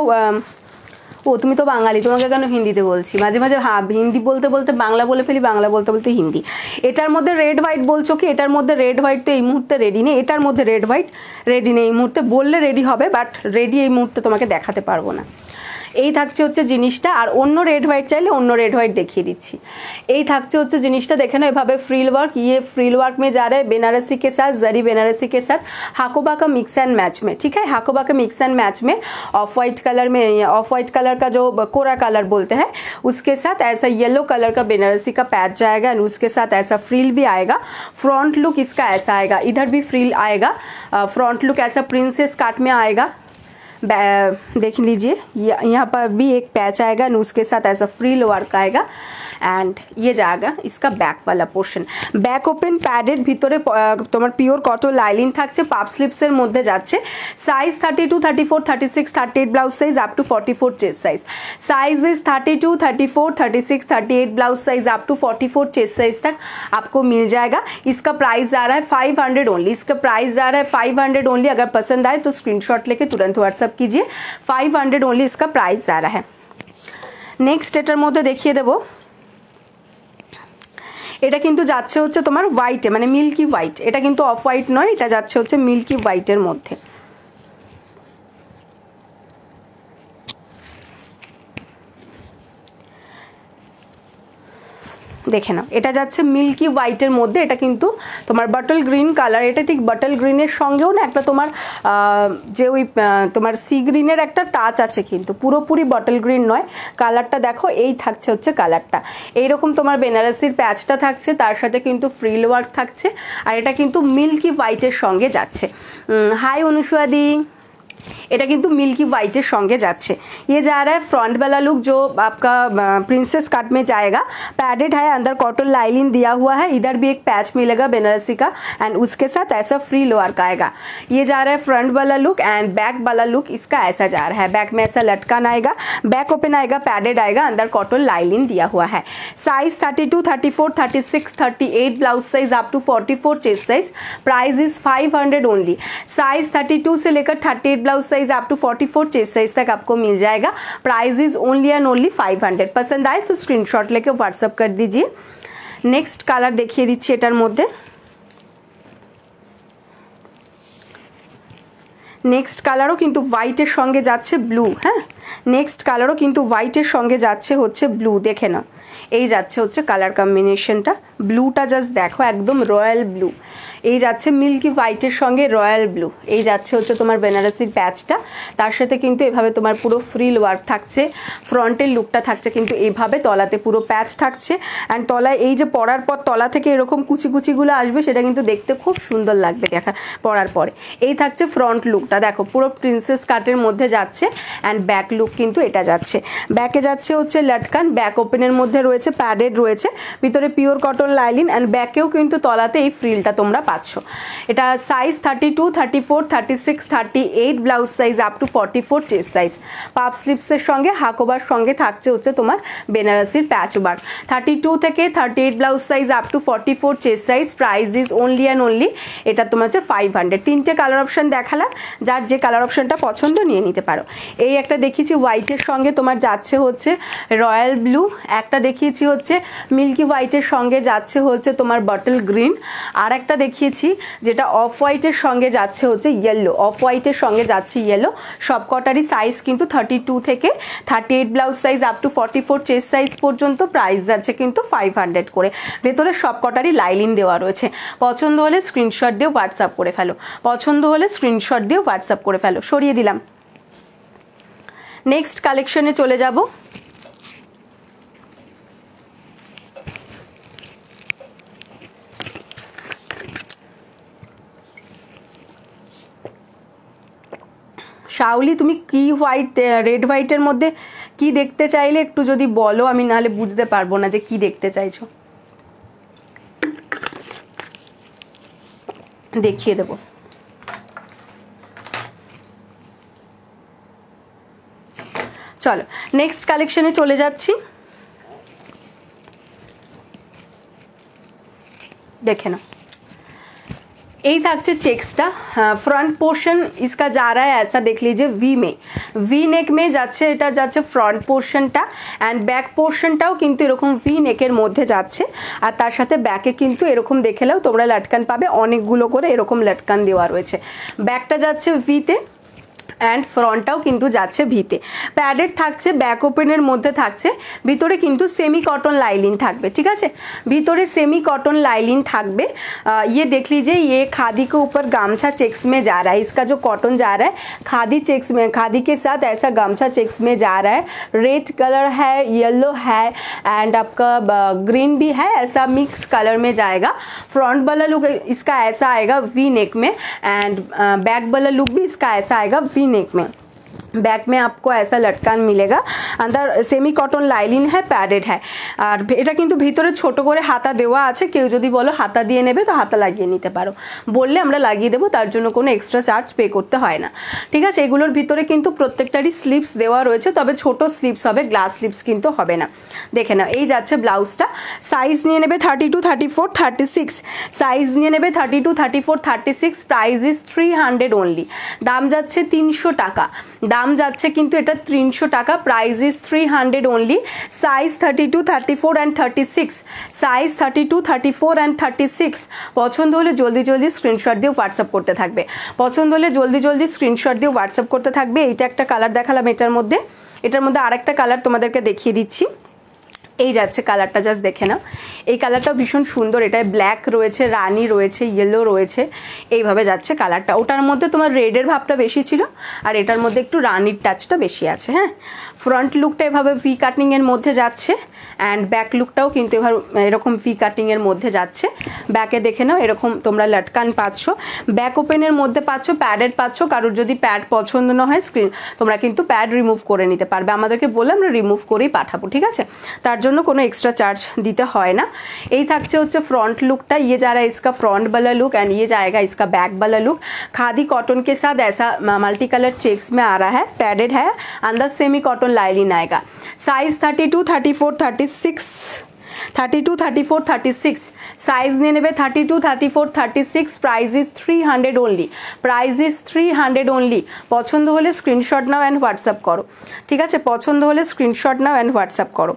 ও তুমি তো বাঙালি, তোমাকে কেন হিন্দিতে বলছি মাঝে মাঝে, হ্যাঁ হিন্দি বলতে বলতে বাংলা বলে ফেলি, বাংলা বলতে বলতে হিন্দি। এটার মধ্যে রেড হোয়াইট বলছো কি, এটার মধ্যে রেড হোয়াইট তো এই মুহূর্তে রেডি নেই, এটার মধ্যে রেড হোয়াইট রেডি নেই এই মুহূর্তে, বললে রেডি হবে বাট রেডি এই মুহূর্তে তোমাকে দেখাতে পারবো না। এই থাকছে হচ্ছে জিনিসটা। আর অন্য রেড হোয়াইট চাইলে অন্য रेड व्हाइट देखिए दिच्छी। এই থাকছে হচ্ছে জিনিসটা, দেখে না এভাবে फ्रिल वर्क, ये फ्रिल वर्क में जा रहा है बेनारसी के साथ, जरी बेनारसी के साथ, हाकोबा का मिक्स एंड मैच में, ठीक है। हाकोबा का मिक्स एंड मैच में ऑफ वाइट कलर में, ऑफ वाइट कलर का जो कोरा कलर बोलते हैं उसके साथ ऐसा येलो कलर का बेनारसी का पैच जाएगा एंड उसके साथ ऐसा फ्रिल भी आएगा। फ्रंट लुक इसका ऐसा आएगा, इधर भी फ्रिल आएगा, फ्रंट लुक ऐसा प्रिंसेस काट में आएगा। देख लीजिए यहाँ पर भी एक पैच आएगा और उसके साथ ऐसा फ्रिल वर्क आएगा एंड ये जाएगा इसका बैक वाला पोर्शन। बैक ओपन पैडेड ভিতরে তোমার পিওর কটন লাইলিং থাকছে, পাপ স্লিপসের মধ্যে যাচ্ছে। Size 32, 34, 36, 38 blouse size up to 44 chest size. Size is 32, 34, 36, 38 blouse size up to 44 chest size तक आपको मिल जाएगा। इसका प्राइस आ रहा है 500 ओनली, इसका प्राइस आ रहा है 500 ओनली। अगर पसंद आए तो स्क्रीनशॉट लेके तुरंत व्हाट्सअप कीजिए, 500 ओनली इसका प्राइस आ रहा है। नेक्स्ट एटार मध्य देखिए देबो, এটা কিন্তু যাচ্ছে হচ্ছে তোমার হোয়াইটে, মানে মিল্কি হোয়াইট, এটা কিন্তু অফ হোয়াইট নয়, এটা যাচ্ছে হচ্ছে মিল্কি হোয়াইটের মধ্যে। দেখে নাও, এটা যাচ্ছে মিল্কি হোয়াইটের মধ্যে, এটা কিন্তু তোমার বটল গ্রিন কালার, এটা ঠিক বটল গ্রিনের সঙ্গেও না একটা তোমার যে ওই তোমার সি গ্রিনের একটা টাচ আছে, কিন্তু পুরোপুরি বটল গ্রিন নয়। কালারটা দেখো, এই থাকছে হচ্ছে কালারটা। এইরকম তোমার বেনারসির প্যাচটা থাকছে, তার সাথে কিন্তু ফ্রিল ওয়ার্ক থাকছে, আর এটা কিন্তু মিল্কি হোয়াইটের সঙ্গে যাচ্ছে। হাই অনুসুয়াদি, এটা কিন্তু मिल्की वाइट संगे जाच्छे। ये जा रहा है फ्रंट वाला लुक जो आपका प्रिंसेस कट में जाएगा, पैडेड है, अंदर कॉटन लाइनिंग दिया हुआ है, इधर भी एक पैच मिलेगा बनारसी का एंड उसके साथ ऐसा फ्री लोअर का आएगा। ये जा रहा है फ्रंट वाला लुक एंड बैक वाला लुक इसका ऐसा जा रहा है। बैक में ऐसा लटकन आएगा, बैक ओपन आएगा, पैडेड आएगा, अंदर कॉटन लाइनिंग दिया हुआ है। Size 32, 34, 36, 38 blouse size up to 44 chest size. Price is 500 only. Size 32 से लेकर 38 blouse size up to 44 chest size तक आपको मिल जाएगा। Price is only and only 500। पसंद आए तो स्क्रीनशॉट लेके व्हाट्सअप कर दीजिए। नेक्स्ट कलर देखिए दिच्छी एटार मध्य। नेक्स्ट कलरों किन्तु व्हाइटेर संगे जाच्छे ब्लू। हाँ, नेक्स्ट कलरों किन्तु व्हाइटेर संगे जाच्छे होच्छे ब्लू। देखे नाओ, এই যাচ্ছে হচ্ছে কালার কম্বিনেশনটা। ব্লুটা জাস্ট দেখো, একদম রয়্যাল ব্লু। এই যাচ্ছে মিল্কি হোয়াইটের সঙ্গে রয়্যাল ব্লু। এই যাচ্ছে হচ্ছে তোমার বেনারসির প্যাচটা, তার সাথে কিন্তু এভাবে তোমার পুরো ফ্রিল ওয়ার্ক থাকছে। ফ্রন্টের লুকটা থাকছে কিন্তু এইভাবে, তলাতে পুরো প্যাচ থাকছে অ্যান্ড তলায় এই যে পরার পর তলা থেকে এরকম কুচি কুচিগুলো আসবে, সেটা কিন্তু দেখতে খুব সুন্দর লাগবে দেখা পরার পরে। এই থাকছে ফ্রন্ট লুকটা, দেখো পুরো প্রিন্সেস কাটের মধ্যে যাচ্ছে অ্যান্ড ব্যাক লুক কিন্তু এটা যাচ্ছে। ব্যাকে যাচ্ছে হচ্ছে লটকান, ব্যাক ওপেনের মধ্যে রয়েছে, প্যাডেড রয়েছে, ভিতরে পিওর কটন লাইনিং অ্যান্ড ব্যাকেও কিন্তু তলাতে এই ফ্রিলটা তোমরা পাচ্ছ। এটা size 32, 34, 36, 38 blouse size up to 44 chest size. পাপ স্লিপসের সঙ্গে হাকোবার সঙ্গে থাকছে হচ্ছে তোমার বেনারসির প্যাচ ওয়ার্ক। 32 থেকে 38 blouse size up to 44 chest size. Price is only and only, এটা তোমার হচ্ছে 500। তিনটে কালার অপশন দেখালাম, যার যে কালার অপশনটা পছন্দ নিয়ে নিতে পারো। এই একটা দেখিয়েছি হোয়াইটের সঙ্গে তোমার যাচ্ছে হচ্ছে রয়্যাল ব্লু, একটা দেখিয়েছি হচ্ছে মিল্কি হোয়াইটের সঙ্গে যাচ্ছে হচ্ছে তোমার বটল গ্রিন, আর একটা দেখিয়েছি যেটা অফ হোয়াইটের সঙ্গে যাচ্ছে হচ্ছে ইয়েলো, অফ হোয়াইটের সঙ্গে যাচ্ছে ইয়েলো। সবকটারই সাইজ কিন্তু 32 থেকে 38 blouse size up to 44 chest size পর্যন্ত। প্রাইস যাচ্ছে কিন্তু 500 করে। ভেতরে সবকটারই লাইনিং দেওয়া রয়েছে। পছন্দ হলে স্ক্রিনশট দিয়ে হোয়াটসঅ্যাপ করে ফেলো, পছন্দ হলে স্ক্রিনশট দিয়ে হোয়াটসঅ্যাপ করে ফেলো। সরিয়ে দিলাম। নেক্সট কালেকশনে চলে যাব। শাওলি, তুমি কি হোয়াইট রেড হোয়াইটের মধ্যে কি দেখতে চাইলে একটু যদি বলো, আমি নাহলে বুঝতে পারবো না যে কি দেখতে চাইছো। দেখিয়ে দেবো। চলো নেক্সট কালেকশনে চলে যাচ্ছি। देखे ना, यही থাকছে চেক্সটা। फ्रंट पोर्शन इसका जा रहा है ऐसा, देख लीजिए वी नेक में যাচ্ছে, এটা যাচ্ছে ফ্রন্ট পোর্শনটা অ্যান্ড ব্যাক পোর্শনটাও কিন্তু এরকম ভি নেকের মধ্যে যাচ্ছে। আর তার সাথে ব্যাকে কিন্তু এরকম দেখেলেও তোমরা লটকান পাবে, অনেকগুলো করে এরকম লটকান দেওয়া রয়েছে। ব্যাকটা যাচ্ছে ভিতে অ্যান্ড ফ্রন্টটাও কিন্তু যাচ্ছে ভিতে। প্যাডেড থাকছে, ব্যাক ওপেনের মধ্যে থাকছে, ভিতরে কিন্তু সেমি কটন লাইনিং থাকবে। ঠিক আছে, ভিতরে সেমি कॉटन लाइनिंग থাকবে। ये देख लीजिए, ये खादी के ऊपर गामछा चेक्स में जा रहा है। इसका जो कॉटन जा रहा है खादी चेक्स में, खादी के साथ ऐसा गामछा चेक्स में जा रहा है। रेड कलर है, येलो है एंड आपका ग्रीन भी है, ऐसा मिक्स कलर में जाएगा। फ्रंट वाला लुक इसका ऐसा आएगा वी नेक में एंड बैक वाला लुक भी इसका ऐसा आएगा वी नेक में। बैक में आपको ऐसा लटकान मिलेगा, अंदर सेमी कॉटन लाइनिंग है, पैडेड है। और এটা কিন্তু ভিতরে ছোট করে হাতা দেওয়া আছে। কেউ যদি বলো হাতা দিয়ে নেবে তো হাতা লাগিয়ে নিতে পারো, বললে আমরা লাগিয়ে দেবো, তার জন্য কোনো এক্সট্রা চার্জ পে করতে হয় না। ঠিক আছে, এগুলোর ভিতরে কিন্তু প্রত্যেকটারই স্লিপস দেওয়া রয়েছে, তবে ছোট স্লিপস হবে, গ্লাস স্লিপস কিন্তু হবে না। দেখে নাও, এই যাচ্ছে ব্লাউজটা। সাইজ নিয়ে নেবে 32, 34, 36। সাইজ নিয়ে নেবে 32, 34, 36। Price is 300 only. দাম যাচ্ছে 300 টাকা, দাম যাচ্ছে কিন্তু এটা 300 টাকা। Price is 300 only. Size 32, 34 and 36। Size 32, 34 and 36। পছন্দ হলে জলদি জলদি স্ক্রিনশট দিয়ে হোয়াটসঅ্যাপ করতে থাকবে, পছন্দ হলে জলদি জলদি স্ক্রিনশট দিয়ে হোয়াটসঅ্যাপ করতে থাকবে। এইটা একটা কালার দেখালাম, এটার মধ্যে আরেকটা কালার তোমাদেরকে দেখিয়ে দিচ্ছি। এই যাচ্ছে কালারটা, জাস্ট দেখে নাও। এই কালারটাও ভীষণ সুন্দর, এটায় ব্ল্যাক রয়েছে, রানি রয়েছে, ইয়েলো রয়েছে, এইভাবে যাচ্ছে কালারটা। ওটার মধ্যে তোমার রেডের ভাবটা বেশি ছিল, আর এটার মধ্যে একটু রানির টাচটা বেশি আছে। হ্যাঁ, ফ্রন্ট লুকটা এভাবে ভি কাটিংয়ের মধ্যে যাচ্ছে, অ্যান্ড ব্যাক লুকটাও কিন্তু এবার এরকম ভি কাটিংয়ের মধ্যে যাচ্ছে। ব্যাকে দেখে নাও, এরকম তোমরা লটকান পাচ্ছ, ব্যাক ওপেনের মধ্যে পাচ্ছ, প্যাডেড পাচ্ছ। কারোর যদি প্যাড পছন্দ না হয় স্ক্রিন তোমরা কিন্তু প্যাড রিমুভ করে নিতে পারবে, আমাদেরকে বলে আমরা রিমুভ করেই পাঠাবো, ঠিক আছে? তার জন্য কোনো एक्स्ट्रा चार्ज দিতে হয় না। এই থাকছে হচ্ছে फ्रंट लुकटा, ये जा रहा है इसका फ्रंट वाला लुक एंड ये जाएगा इसका बैक वाला लुक। खादी कॉटन के साथ ऐसा मल्टी कलर चेक्स में आ रहा है, पैडेड है, अंदर सेमी कॉटन लाइनिंग आएगा। साइज 32, 34, 36, 32, 34, 36 साइज নিয়ে নেবে। 32, 34, 36 price is 300 only, price is 300 only. পছন্দ হলে স্ক্রিনশট নাও অ্যান্ড হোয়াটসঅ্যাপ করো, ঠিক আছে? পছন্দ হলে স্ক্রিনশট নাও অ্যান্ড হোয়াটসঅ্যাপ করো।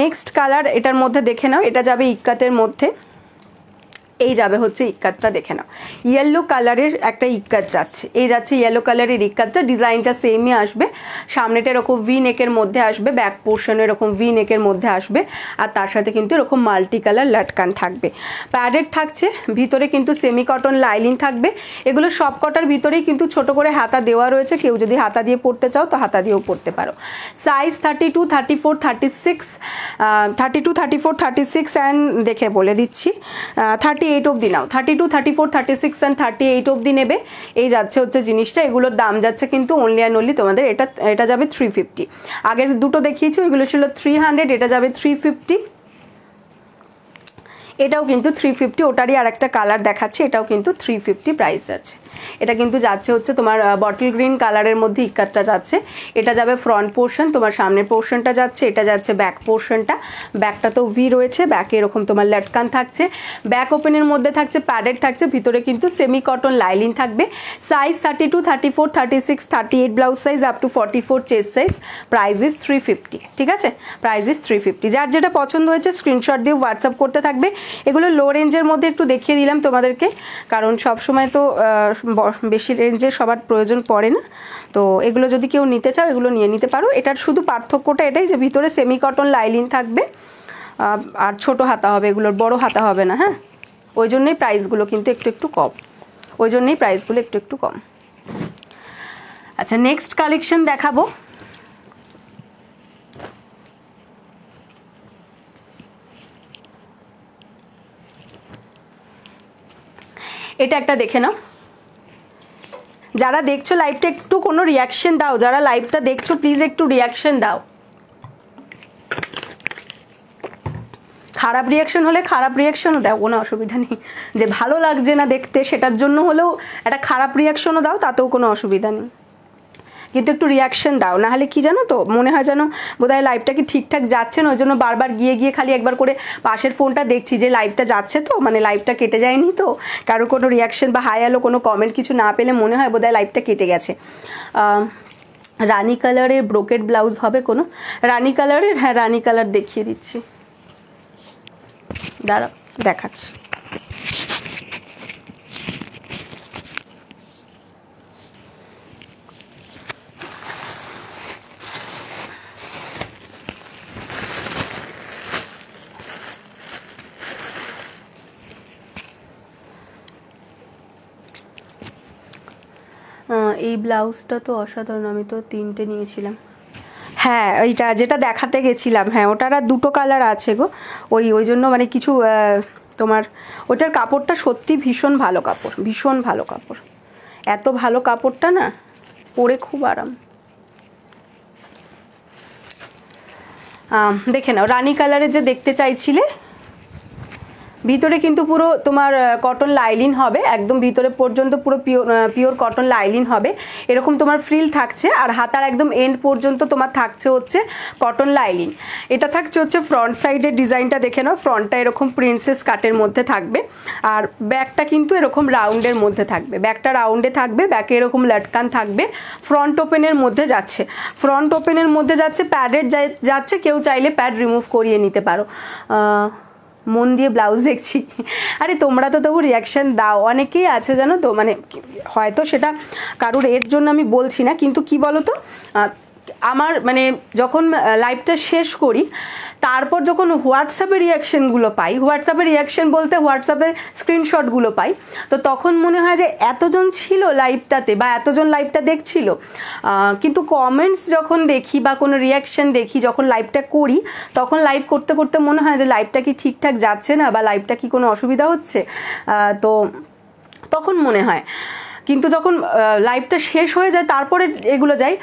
নেক্সট কালার এটার মধ্যে দেখে নাও, এটা যাবে ইক্কাতের মধ্যে, এই যাবে হচ্ছে ইক্কাতটা দেখে নাও। ইয়েলো কালারের একটা ইক্কাত যাচ্ছে, এই যাচ্ছে ইয়েলো কালারের ইক্কাতটা। ডিজাইনটা সেমই আসবে, সামনেটা এরকম ভি নেকের মধ্যে আসবে, ব্যাক পোর্শন এরকম ভি নেকের মধ্যে আসবে, আর তার সাথে কিন্তু এরকম মাল্টি কালার লটকান থাকবে। প্যাডেড থাকছে, ভিতরে কিন্তু সেমি কটন লাইনিং থাকবে। এগুলো সব কটার ভিতরেই কিন্তু ছোট করে হাতা দেওয়া রয়েছে, কেউ যদি হাতা দিয়ে পরতে চাও তো হাতা দিয়েও পরতে পারো। সাইজ 32, 34, 36, 32, 34, 36 অ্যান্ড দেখে বলে দিচ্ছি 38 অবধি নাও। 32, 34, 36 অ্যান্ড 38 অবধি নেবে। এই যাচ্ছে হচ্ছে জিনিসটা, এগুলোর দাম যাচ্ছে কিন্তু অনলি অ্যান্ড অনলি তোমাদের এটা যাবে 350। আগের দুটো দেখিয়েছি ওইগুলো ছিল 300, এটা যাবে 350। এটাও কিন্তু 350, ওটারই আর একটা কালার দেখাচ্ছে, এটাও কিন্তু 350 প্রাইস আছে। এটা কিন্তু যাচ্ছে হচ্ছে তোমার বটল গ্রিন কালারের মধ্যে ইক্কাতটা যাচ্ছে। এটা যাবে ফ্রন্ট পোর্শন, তোমার সামনের পোর্শনটা যাচ্ছে, এটা যাচ্ছে ব্যাক পোর্শনটা। ব্যাকটাতেও ভি রয়েছে, ব্যাকে এরকম তোমার লটকান থাকছে, ব্যাক ওপেনের মধ্যে থাকছে, প্যাডেড থাকছে, ভিতরে কিন্তু সেমি কটন লাইনিং থাকবে। Size 32, 34, 36, 38 blouse size up to 44 chest size. Price is 350, ঠিক আছে? Price is 350। যার যেটা পছন্দ হয়েছে স্ক্রিনশট দিয়ে হোয়াটসঅ্যাপ করতে থাকবে। এগুলো লো রেঞ্জের মধ্যে একটু দেখিয়ে দিলাম তোমাদেরকে, কারণ সবসময় তো বেশি রেঞ্জের সবার প্রয়োজন পড়ে না। তো এগুলো যদি কেউ নিতে চাও এগুলো নিয়ে নিতে পারো। এটার শুধু পার্থক্যটা এটাই যে ভিতরে সেমি কটন লাইনিং থাকবে, আর ছোট হাতা হবে, এগুলোর বড় হাতা হবে না। হ্যাঁ, ওই জন্যই প্রাইসগুলো কিন্তু একটু কম, ওই জন্যই প্রাইসগুলো একটু কম। আচ্ছা, নেক্সট কালেকশন দেখাবো। এটা একটা দেখে নাও। যারা দেখছো লাইভটা একটু কোনো রিয়াকশন দাও, যারা লাইভটা দেখছো প্লিজ একটু রিয়াকশন দাও। খারাপ রিয়াকশন হলে খারাপ রিয়াকশনও দাও, কোনো অসুবিধা নেই। যে ভালো লাগছে না দেখতে সেটার জন্য হলেও একটা খারাপ রিয়াকশনও দাও, তাতেও কোনো অসুবিধা নেই, কিন্তু একটু রিয়াকশন দাও। না হলে কি জানো তো, মনে হয় যেন বোধহয় লাইভটা কি ঠিকঠাক যাচ্ছে না, ওই জন্য বারবার গিয়ে খালি একবার করে পাশের ফোনটা দেখছি যে লাইভটা যাচ্ছে তো, মানে লাইভটা কেটে যায়নি তো। কারো কোনো রিয়াকশন বা হাই হ্যালো কোনো কমেন্ট কিছু না পেলে মনে হয় বোধহয় লাইভটা কেটে গেছে। রানি কালারের ব্রোকেড ব্লাউজ হবে কোনো? রানি কালারের, হ্যাঁ রানি কালার দেখিয়ে দিচ্ছি, দাঁড়াও দেখাচ্ছি। এই ব্লাউজটা তো অসাধারণ, আমি তো 3টে নিয়েছিলাম। হ্যাঁ, ওইটা যেটা দেখাতে গেছিলাম, হ্যাঁ ওটার আর 2টো কালার আছে গো। ওই জন্য মানে কিছু তোমার ওটার কাপড়টা সত্যি ভীষণ ভালো কাপড়, ভীষণ ভালো কাপড়। এত ভালো কাপড়টা না, পরে খুব আরাম। দেখে নাও, রানি কালারের যে দেখতে চাইছিলে, ভিতরে কিন্তু পুরো তোমার কটন লাইনিং হবে, একদম ভিতরে পর্যন্ত পুরো পিওর কটন লাইনিং হবে। এরকম তোমার ফ্রিল থাকছে, আর হাতার একদম এন্ড পর্যন্ত তোমার থাকছে হচ্ছে কটন লাইনিং। এটা থাকছে হচ্ছে ফ্রন্ট সাইডের ডিজাইনটা দেখে নাও, ফ্রন্টটা এরকম প্রিন্সেস কাটের মধ্যে থাকবে, আর ব্যাকটা কিন্তু এরকম রাউন্ডের মধ্যে থাকবে, ব্যাকটা রাউন্ডে থাকবে, ব্যাকে এরকম লটকান থাকবে। ফ্রন্ট ওপেনের মধ্যে যাচ্ছে, ফ্রন্ট ওপেনের মধ্যে যাচ্ছে, প্যাডেড যাচ্ছে, কেউ চাইলে প্যাড রিমুভ করিয়ে নিতে পারো। মন দিয়ে ব্লাউজ দেখছি, আরে তোমরা তো তবু রিয়াকশান দাও, অনেকেই আছে জানো তো, মানে হয়তো সেটা কারোর এর জন্য আমি বলছি না, কিন্তু কি বলো তো, আমার মানে যখন লাইভটা শেষ করি তারপর যখন হোয়াটসঅ্যাপে রিয়াকশানগুলো পাই, হোয়াটসঅ্যাপে রিয়াকশান বলতে হোয়াটসঅ্যাপে স্ক্রিনশটগুলো পাই, তো তখন মনে হয় যে এতজন ছিল লাইভটাতে বা এতজন লাইভটা দেখছিল, কিন্তু কমেন্টস যখন দেখি বা কোনো রিয়াকশান দেখি যখন লাইভটা করি, তখন লাইভ করতে করতে মনে হয় যে লাইভটা কি ঠিকঠাক যাচ্ছে না বা লাইভটা কি কোনো অসুবিধা হচ্ছে, তো তখন মনে হয়। কিন্তু যখন লাইভটা শেষ হয়ে যায় তারপরে এগুলো যাই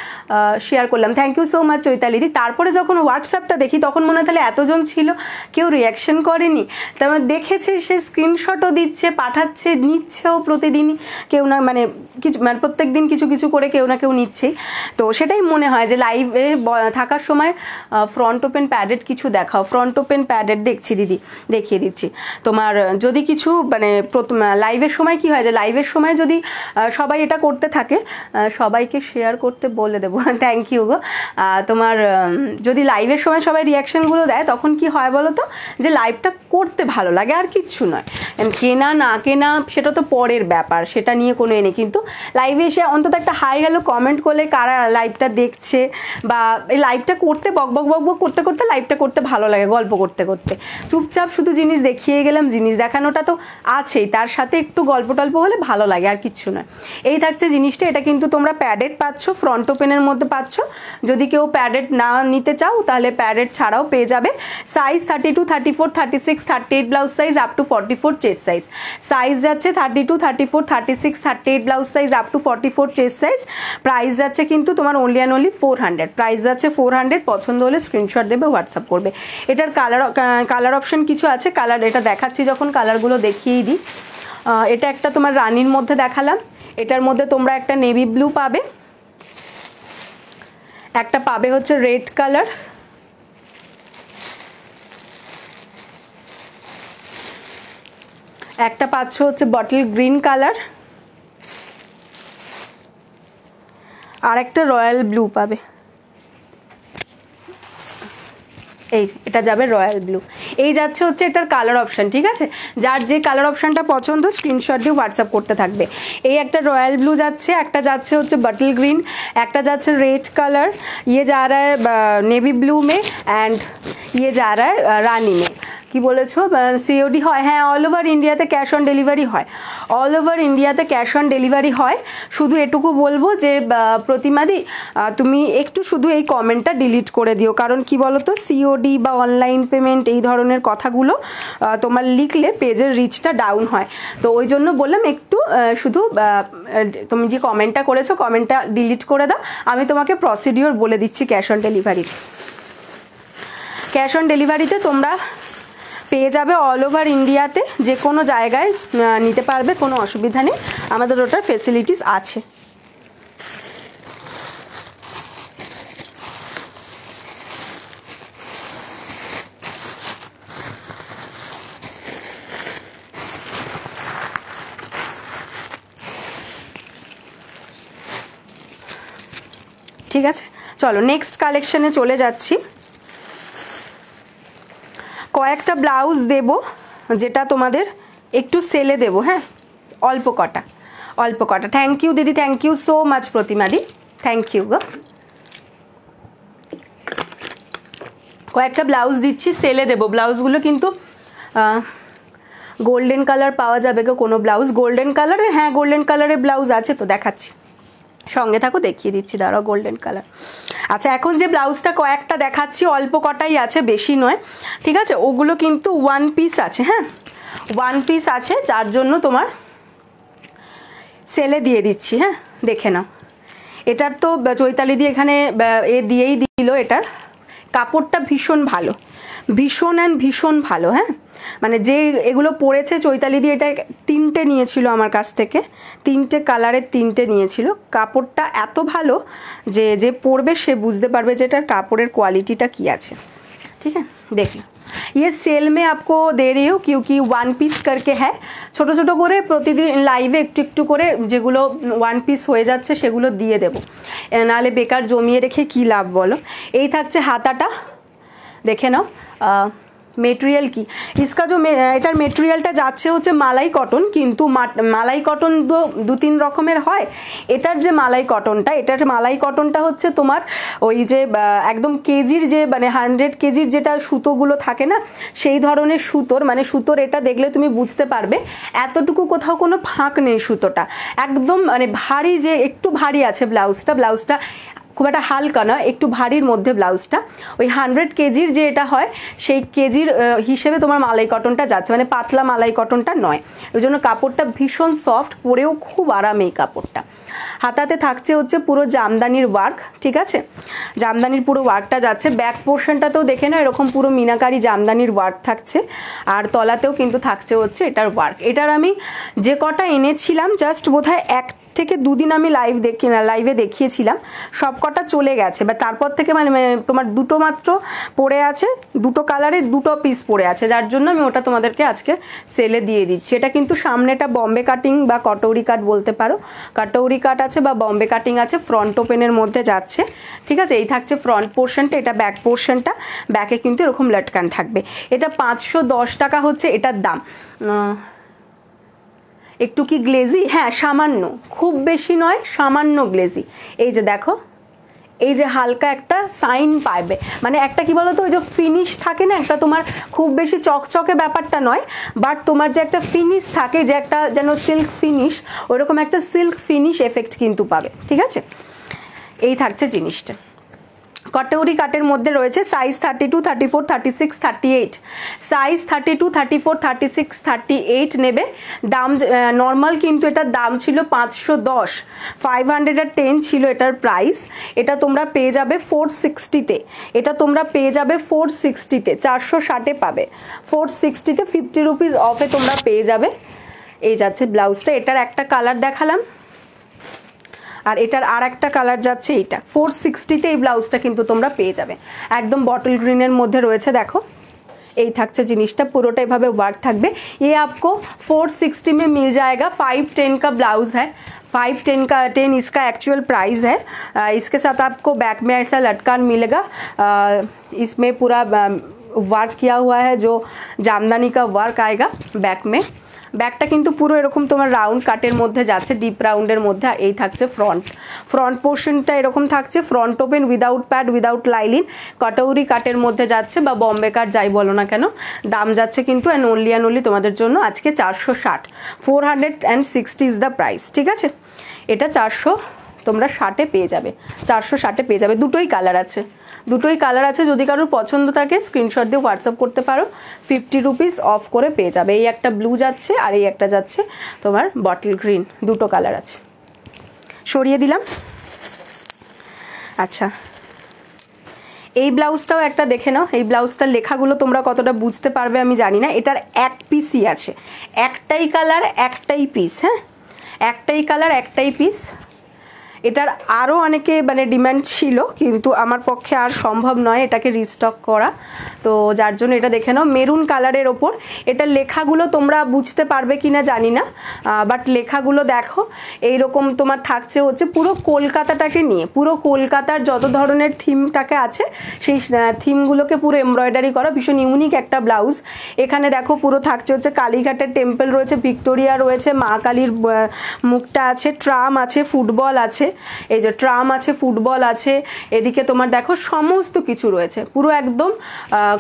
শেয়ার করলাম, থ্যাংক ইউ সো মাচ চৈতালিদি। তারপরে যখন হোয়াটসঅ্যাপটা দেখি তখন মনে হয় তাহলে এতজন ছিল, কেউ রিয়াকশন করেনি, তার মানে দেখেছে, সে স্ক্রিনশটও দিচ্ছে, পাঠাচ্ছে, নিচ্ছেও প্রতিদিনই কেউ না, মানে কিছু, মানে প্রত্যেক দিন কিছু কিছু করে কেউ না কেউ নিচ্ছেই। তো সেটাই মনে হয় যে লাইভে থাকার সময় ফ্রন্ট ওপেন প্যাডেড কিছু দেখাও। ফ্রন্ট ওপেন প্যাডেড দেখছি দিদি, দেখিয়ে দিচ্ছি তোমার। যদি কিছু মানে লাইভের সময় কি হয় যে লাইভের সময় যদি সবাই এটা করতে থাকে, সবাইকে শেয়ার করতে বলে দেবো, থ্যাংক ইউ গো। তোমার যদি লাইভের সময় সবাই রিয়াকশানগুলো দেয় তখন কি হয় বলো তো, যে লাইভটা করতে ভালো লাগে, আর কিচ্ছু নয়। কেনা না কেনা সেটা তো পরের ব্যাপার, সেটা নিয়ে কোনো নেই, কিন্তু লাইভে এসে অন্তত একটা হাই হ্যালো কমেন্ট করলে কারা লাইভটা দেখছে, বা এই লাইভটা করতে বক বক বক বক করতে করতে লাইভটা করতে ভালো লাগে, গল্প করতে করতে। চুপচাপ শুধু জিনিস দেখিয়ে গেলাম, জিনিস দেখানোটা তো আছেই, তার সাথে একটু গল্প টল্প হলে ভালো লাগে, আর কিচ্ছু নয়। এই থাকছে জিনিসটা। এটা কিন্তু তোমরা প্যাডেড পাচ্ছ, ফ্রন্ট ওপেনের মধ্যে পাচ্ছ। যদি কেউ প্যাডেড না নিতে চাও তাহলে প্যাডেড ছাড়াও পেয়ে যাবে। Size 32, 34, 36, 38 blouse size up to 44 chest size. Size যাচ্ছে 32, 34, 36, 38 blouse size up to 44 chest size. Price যাচ্ছে কিন্তু তোমার অনলি অ্যান্ড অনলি 400। প্রাইস যাচ্ছে 400। পছন্দ হলে স্ক্রিনশট দেবে, হোয়াটসঅ্যাপ করবে। এটার কালার অপশন কিছু আছে, কালার এটা দেখাচ্ছি যখন কালারগুলো দেখিয়েই দিই। এটা একটা তোমার রানির মধ্যে দেখালাম, এটার মধ্যে তোমরা একটা নেভি ব্লু পাবে, একটা পাবে হচ্ছে রেড কালার, একটা পাচ্ছ হচ্ছে বটল গ্রিন কালার, আর একটা রয়্যাল ব্লু পাবে। এই এটা যাবে রয়্যাল ব্লু। এই যাচ্ছে হচ্ছে এটার কালার অপশান, ঠিক আছে? যার যে কালার অপশানটা পছন্দ স্ক্রিনশট দিয়ে হোয়াটসঅ্যাপ করতে থাকবে। এই একটা রয়্যাল ব্লু যাচ্ছে, একটা যাচ্ছে হচ্ছে বটল গ্রিন, একটা যাচ্ছে रेड कलर, ये जा रहा है नेवी ब्लू में एंड ये जा रहा है रानी में। কি বলেছো সিওডি হয়? হ্যাঁ, অল ওভার ইন্ডিয়াতে ক্যাশ অন ডেলিভারি হয়, অল ওভার ইন্ডিয়াতে ক্যাশ অন ডেলিভারি হয়। শুধু এটুকু বলবো যে প্রতিমাদি তুমি একটু শুধু এই কমেন্টটা ডিলিট করে দিও, কারণ কি বলো তো, সিওডি বা অনলাইন পেমেন্ট এই ধরনের কথাগুলো তোমার লিখলে পেজের রিচটা ডাউন হয়। তো ওই জন্য বললাম একটু শুধু তুমি যে কমেন্টটা করেছো কমেন্টটা ডিলিট করে দাও। আমি তোমাকে প্রসিডিওর বলে দিচ্ছি cash on delivery. Cash on ডেলিভারিতে তোমরা পেয়ে যাবে অল ওভার ইন্ডিয়াতে, যে কোনো জায়গায় নিতে পারবে, কোনো অসুবিধা নেই, আমাদের ওটার ফেসিলিটিস আছে। ঠিক আছে, চলো নেক্সট কালেকশনে চলে যাচ্ছি। কয়েকটা ব্লাউজ দেব যেটা তোমাদের একটু সেলে দেব, হ্যাঁ, অল্প কটা, অল্প কটা। থ্যাংক ইউ দিদি, থ্যাংক ইউ সো মাচ প্রতিমাদি, থ্যাংক ইউ গো। কয়েকটা ব্লাউজ দিচ্ছি, সেলে দেব। ব্লাউজগুলো কিন্তু গোল্ডেন কালার পাওয়া যাবে গো কোনো ব্লাউজ? গোল্ডেন কালারে, হ্যাঁ গোল্ডেন কালারের ব্লাউজ আছে তো, দেখাচ্ছি, সঙ্গে থাকো, দেখিয়ে দিচ্ছি, দাঁড়াও। Golden colour. আচ্ছা, এখন যে ব্লাউজটা কয়েকটা দেখাচ্ছি অল্প কটাই আছে, বেশি নয়, ঠিক আছে? ওগুলো কিন্তু ওয়ান পিস আছে, হ্যাঁ ওয়ান পিস আছে, যার জন্য তোমার সেলে দিয়ে দিচ্ছি, হ্যাঁ দেখে নাও। এটার তো চৈতালি দিয়ে এখানে এ দিয়েই দিল, এটার কাপড়টা ভীষণ ভালো, ভীষণ অ্যান্ড ভীষণ ভালো, হ্যাঁ মানে যে এগুলো পরেছে চৈতালি দিয়ে, এটা 3টে নিয়েছিল আমার কাছ থেকে, 3টে কালারের 3টে নিয়েছিল। কাপড়টা এত ভালো যে যে পরবে সে বুঝতে পারবে যে এটার কাপড়ের কোয়ালিটিটা কি আছে, ঠিক আছে? দেখি, ये सेल में आपको दे रही हूँ क्योंकि वन पीस करके है, ছোটো ছোটো করে প্রতিদিন লাইভে একটু একটু করে যেগুলো ওয়ান পিস হয়ে যাচ্ছে সেগুলো দিয়ে দেবো, নাহলে বেকার জমিয়ে রেখে কী লাভ বলো। এই থাকছে হাতাটা, দেখে নাও, মেটেরিয়াল কি इसका जो এটার মেটেরিয়ালটা যাচ্ছে হচ্ছে মালাই কটন, কিন্তু মালাই কটন দু তিন রকমের হয়। এটার যে মালাই কটনটা, এটার মালাই কটনটা হচ্ছে তোমার ওই যে একদম কেজির যে মানে 100 কেজির যেটা সুতোগুলো থাকে না, সেই ধরনের সুতোর, মানে সুতোর এটা দেখলে তুমি বুঝতে পারবে এতটুকু কোথাও কোনো ফাঁক নেই সুতোটা, একদম মানে ভারী, যে একটু ভারী আছে ব্লাউজটা খুব একটা হালকা না, একটু ভারীর মধ্যে ব্লাউজটা। ওই 100 কেজির যে এটা হয় সেই কেজির হিসেবে তোমার মালাই কটনটা যাচ্ছে, মানে পাতলা মালাই কটনটা নয়। ওই জন্য কাপড়টা ভীষণ সফট, পরেও খুব আরাম এই কাপড়টা। হাতাতে থাকছে হচ্ছে পুরো জামদানির ওয়ার্ক, ঠিক আছে, জামদানির পুরো ওয়ার্কটা যাচ্ছে। ব্যাক পোর্শনটাতেও দেখে না এরকম পুরো মিনাকারি জামদানির ওয়ার্ক থাকছে, আর তলাতেও কিন্তু থাকছে হচ্ছে এটার ওয়ার্ক। এটার আমি যে কটা এনেছিলাম জাস্ট বোধহয় 1 থেকে 2 দিন আমি লাইভে দেখিয়েছিলাম, সব কটা চলে গেছে, বা তারপর থেকে মানে তোমার দুটো মাত্র পড়ে আছে, দুটো কালারের দুটো পিস পড়ে আছে, যার জন্য আমি ওটা তোমাদেরকে আজকে সেলে দিয়ে দিচ্ছি। এটা কিন্তু সামনেটা বম্বে কাটিং বা কটৌরি কাট বলতে পারো, কটৌরি কাট আছে বা বম্বে কাটিং আছে, ফ্রন্ট ওপেনের মধ্যে যাচ্ছে, ঠিক আছে। এই থাকছে ফ্রন্ট পোর্শনটা, এটা ব্যাক পোর্শনটা, ব্যাকে কিন্তু এরকম লটকান থাকবে। এটা 510 টাকা হচ্ছে এটার দাম। একটু কি গ্লেজি? হ্যাঁ সামান্য, খুব বেশি নয়, সামান্য গ্লেজি। এই যে দেখো, এই যে হালকা একটা সাইন পাবে, মানে একটা কি বলো তো, ওই যে ফিনিশ থাকে না একটা, তোমার খুব বেশি চকচকে ব্যাপারটা নয়, বাট তোমার যে একটা ফিনিশ থাকে, যে একটা যেন সিল্ক ফিনিশ, ওইরকম একটা সিল্ক ফিনিশ এফেক্ট কিন্তু পাবে, ঠিক আছে। এই থাকছে জিনিসটা। কটৌরি কাটের মধ্যে রয়েছে সাইজ 32, 34, 36, 38, সাইজ 32, 34, 36, 38 নেবে। দাম নর্মাল কিন্তু এটার দাম ছিল 510, 510 ছিল এটার প্রাইস। এটা তোমরা পেয়ে যাবে 460-তে, এটা তোমরা পেয়ে যাবে 460-তে, 460-এ পাবে, 460-তে 50 রুপিস অফে তোমরা পেয়ে যাবে। এই যাচ্ছে ব্লাউজটা, এটার একটা কালার দেখালাম, আর এটার আর একটা কালার যাচ্ছে এইটা। 460-তে এই ব্লাউজটা কিন্তু তোমরা পেয়ে যাবে, একদম বটল গ্রিনের মধ্যে রয়েছে, দেখো এই থাকছে জিনিসটা, পুরোটা এভাবে ওয়ার্ক থাকবে। ये आपको 460 में मिल जाएगा। 510 का ब्लाउज है, 510 इसका एक्चुअल प्राइस है। इसके साथ आपको बैक में ऐसा लटकान मिलेगा, इसमें पूरा वर्क किया हुआ है, जो जामदानी का वर्क आएगा बैक में। ব্যাগটা কিন্তু পুরো এরকম তোমার রাউন্ড কাটের মধ্যে যাচ্ছে, ডিপ রাউন্ডের মধ্যে। এই থাকছে ফ্রন্ট পোর্শনটা এরকম থাকছে, front open, without pad, without lining, কটৌরি কাটের মধ্যে যাচ্ছে বা বম্বে কাট যাই বলো না কেন। দাম যাচ্ছে কিন্তু অ্যান্ড অনলি তোমাদের জন্য আজকে 460, 460 ইজ দ্য প্রাইস, ঠিক আছে। এটা 400 তোমরা 60-এ পেয়ে যাবে, 460-এ পেয়ে যাবে। দুটোই কালার আছে, যদি কারোর পছন্দ থাকে স্ক্রিনশট দিয়ে হোয়াটসঅ্যাপ করতে পারো, 50 রুপিস অফ করে পেয়ে যাবে। এই একটা ব্লু যাচ্ছে আর এই একটা যাচ্ছে তোমার বটল গ্রিন, দুটো কালার আছে। সরিয়ে দিলাম। আচ্ছা, এই ব্লাউজটাও একটা দেখে নাও। এই ব্লাউজটার লেখাগুলো তোমরা কতটা বুঝতে পারবে আমি জানি না। এটার এক পিসই আছে, একটাই কালার একটাই পিস, হ্যাঁ একটাই কালার একটাই পিস। এটার আরও অনেকে মানে ডিমান্ড ছিল, কিন্তু আমার পক্ষে আর সম্ভব নয় এটাকে রিস্টক করা, তো যার জন্য এটা দেখে নাও। মেরুন কালারের ওপর, এটার লেখাগুলো তোমরা বুঝতে পারবে কিনা জানি না, বাট লেখাগুলো দেখো এইরকম তোমার থাকছে হচ্ছে পুরো কলকাতাটাকে নিয়ে, পুরো কলকাতার যত ধরনের থিমটাকে আছে সেই থিমগুলোকে পুরো এমব্রয়ডারি করা, ভীষণ ইউনিক একটা ব্লাউজ। এখানে দেখো পুরো থাকছে হচ্ছে কালীঘাটের টেম্পল রয়েছে, ভিক্টোরিয়া রয়েছে, মা কালীর মুখটা আছে, ট্রাম আছে, ফুটবল আছে, এই যে ট্রাম আছে, ফুটবল আছে, এদিকে তোমার দেখো সমস্ত কিছু রয়েছে, পুরো একদম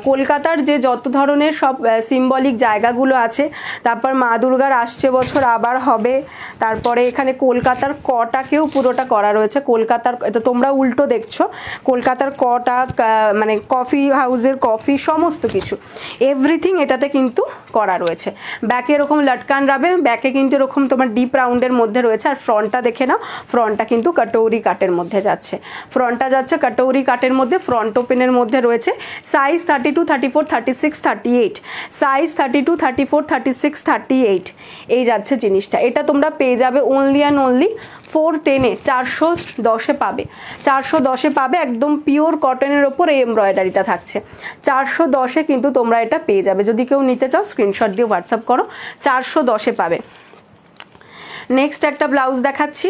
কলকাতার যে যত ধরনের সব সিম্বলিক জায়গাগুলো আছে। তারপর মা দুর্গার আসছে বছর আবার হবে, তারপরে এখানে কলকাতার কটাকেও পুরোটা করা রয়েছে, কলকাতার, এটা তোমরা উল্টো দেখছো, কলকাতার কটা মানে কফি হাউসের কফি, সমস্ত কিছু এভরিথিং এটাতে কিন্তু করা রয়েছে। ব্যাকে এরকম লটকান রাবে, ব্যাকে কিন্তু এরকম তোমার ডিপ রাউন্ডের মধ্যে রয়েছে। আর ফ্রন্টটা দেখে নাও, ফ্রন্টটা কিন্তু কটৌরি কাটের মধ্যে যাচ্ছে, ফ্রন্টটা যাচ্ছে কটৌরি কাটের মধ্যে, ফ্রন্ট ওপেনের মধ্যে রয়েছে। সাইজ 32, 34, 36, 38, সাইজ 32, 34, 36, 38 এই যাচ্ছে জিনিসটা। এটা তোমরা পেয়ে যাবে অনলি অ্যান্ড অনলি 410-এ, 410-এ পাবে, 410-এ পাবে। একদম পিওর কটনের ওপর এই এমব্রয়ডারিটা থাকছে, 410-এ কিন্তু তোমরা এটা পেয়ে যাবে। যদি কেউ নিতে চাও স্ক্রিনশট দিয়ে হোয়াটসঅ্যাপ করো, 410-এ পাবে। নেক্সট একটা ব্লাউজ দেখাচ্ছি,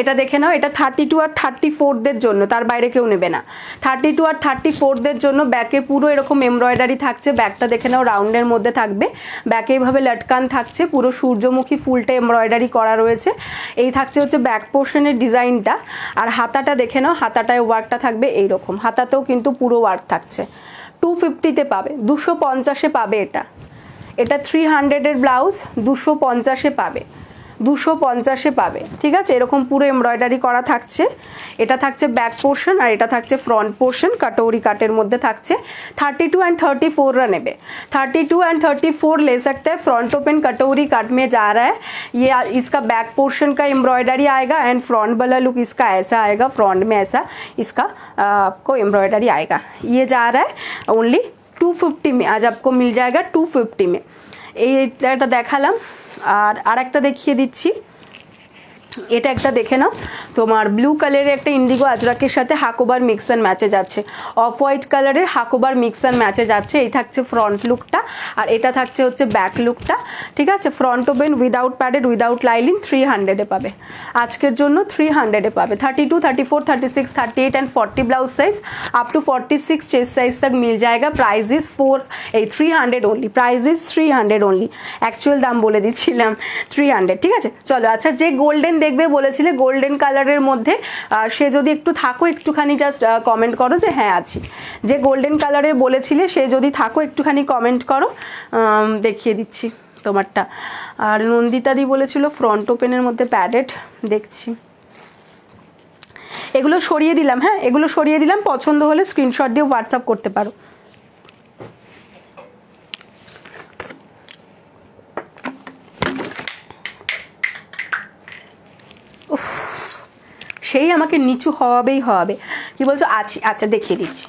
এটা দেখে নাও, এটা 32 আর 34দের জন্য, তার বাইরে কেউ নেবে না। 32 আর 34দের জন্য ব্যাকে পুরো এরকম এমব্রয়ডারি থাকছে। ব্যাকটা দেখে নাও রাউন্ডের মধ্যে থাকবে, ব্যাকে এইভাবে লটকান থাকছে, পুরো সূর্যমুখী ফুলটা এমব্রয়ডারি করা রয়েছে। এই থাকছে হচ্ছে ব্যাক পোর্শনের ডিজাইনটা। আর হাতাটা দেখে নাও, হাতাটায় ওয়ার্কটা থাকবে এইরকম, হাতাতেও কিন্তু পুরো ওয়ার্ক থাকছে। 250-তে পাবে, 250-এ পাবে। এটা 300-এর ব্লাউজ 250-এ পাবে, 250-এ পাবে, ঠিক আছে। এরকম পুরো এমব্রয়ডারি করা থাকছে। এটা থাকছে ব্যাক পোর্শন আর এটা থাকছে ফ্রন্ট পোর্শন, কাটৌরি কাটের মধ্যে থাকছে। 32 एंड 34 নেবে। 32 एंड 34 ले सकते हैं। फ्रंट ओपन कटोरी कट में जा रहा है ये। इसका बैक पोर्शन का एम्ब्रॉयडरी आएगा एंड फ्रंट वाला लुक इसका ऐसा आएगा, फ्रंट में ऐसा इसका आपको एम्ब्रॉयडरी आएगा। ये जा रहा है ओनली 250 में, आज आपको मिल जाएगा 250 में। এইটা দেখালাম। আর একটা দেখিয়ে দিচ্ছি, এটা একটা দেখে নাও, তোমার ব্লু কালারের একটা ইন্ডিগো আজরাকের সাথে হাকোবার মিক্স অ্যান্ড ম্যাচে যাচ্ছে, অফ হোয়াইট কালারের হাকোবার মিক্স অ্যান্ড ম্যাচে যাচ্ছে। এই থাকছে ফ্রন্ট লুকটা আর এটা থাকছে হচ্ছে ব্যাক লুকটা, ঠিক আছে। Front open without padded without lining 300-এ পাবে, আজকের জন্য 300-এ পাবে। 32, 34, 36, 38 and 40 blouse size up to 46 chest size तक मिल जाएगा। Price is 300 only, price is 300 only. Actual दाम बोले दिच्छिलाम 300, ঠিক আছে। চলো, আচ্ছা যে গোল্ডেন দেখবে বলেছিলে গোল্ডেন কালারের মধ্যে, সে যদি একটু থাকো একটুখানি জাস্ট কমেন্ট করো যে হ্যাঁ আছি। যে গোল্ডেন কালারের বলেছিলে সে যদি থাকো একটুখানি কমেন্ট করো, দেখিয়ে দিচ্ছি তোমারটা। আর নন্দিতাদি বলেছিল ফ্রন্ট ওপেনের মধ্যে প্যাডেড, দেখছি। এগুলো সরিয়ে দিলাম, হ্যাঁ এগুলো সরিয়ে দিলাম, পছন্দ হলে স্ক্রিনশট দিয়ে হোয়াটসঅ্যাপ করতে পারো। সেই আমাকে নিচু হওয়াবেই হবে, কি বলছো? আছি, আচ্ছা দেখিয়ে দিচ্ছি।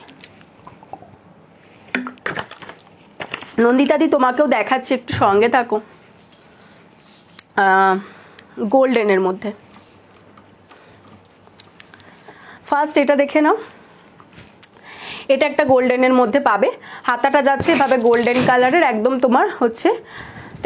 নন্দিতাদি তোমাকেও দেখাচ্ছে, একটু সঙ্গে থাকো। গোল্ডেনের মধ্যে ফার্স্ট এটা দেখে নাও, এটা একটা গোল্ডেনের মধ্যে পাবে। হাতাটা যাচ্ছে এভাবে গোল্ডেন কালারের, একদম তোমার হচ্ছে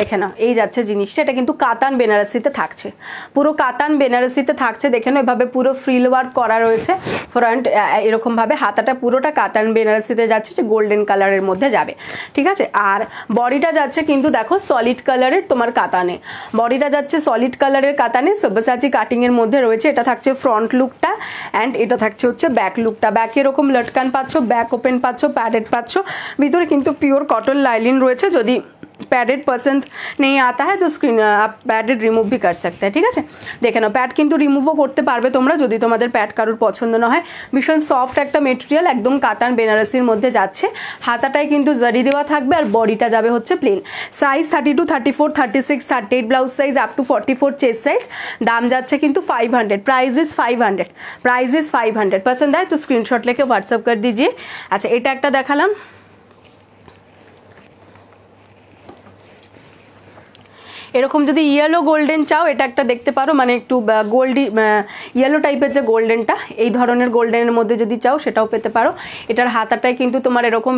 দেখে নাও এই যাচ্ছে জিনিসটা। এটা কিন্তু কাতান বেনারসিতে থাকছে, পুরো কাতান বেনারসিতে থাকছে। দেখে নাও এভাবে পুরো ফ্রিল ওয়ার্ক করা রয়েছে, ফ্রন্ট এরকমভাবে হাতাটা পুরোটা কাতান বেনারসিতে যাচ্ছে, যে গোল্ডেন কালারের মধ্যে যাবে, ঠিক আছে। আর বডিটা যাচ্ছে কিন্তু দেখো সলিড কালারের তোমার কাতানে, বডিটা যাচ্ছে সলিড কালারের কাতানে, সব্যসাচী কাটিংয়ের মধ্যে রয়েছে। এটা থাকছে ফ্রন্ট লুকটা অ্যান্ড এটা থাকছে হচ্ছে ব্যাক লুকটা। ব্যাকে এরকম লটকান পাচ্ছ, ব্যাক ওপেন পাচ্ছ, প্যাডেড পাচ্ছ, ভিতরে কিন্তু পিওর কটন লাইলিন রয়েছে। যদি पैडेड पसंद नहीं आता है तो स्क्रीन आप पैडेड रिमूव भी कर सकते हैं, ठीक है। देखे ना पैड किन्तु रिमूवও করতে পারবে তোমরা যদি তোমাদের প্যাড কারোর পছন্দ না হয়। ভীষণ সফট একটা মেটেরিয়াল, একদম কাতান বেনারসির মধ্যে যাচ্ছে। হাতাটায় কিন্তু জারি দেওয়া থাকবে আর বডিটা যাবে হচ্ছে plain. Size 32, 34, 36, 38 blouse size up to 44 chest size. দাম যাচ্ছে কিন্তু 500, प्राइस इज 500, प्राइस इज 500। पसंद आए तो स्क्रीनशॉट लेके व्हाट्सअप कर दीजिए। अच्छा এটা একটা দেখালাম, এরকম যদি ইয়েলো গোল্ডেন চাও এটা একটা দেখতে পারো, মানে একটু গোল্ডি ইয়েলো টাইপের যে গোল্ডেনটা, এই ধরনের গোল্ডেনের মধ্যে যদি চাও সেটাও পেতে পারো। এটার হাতাটায় কিন্তু তোমার এরকম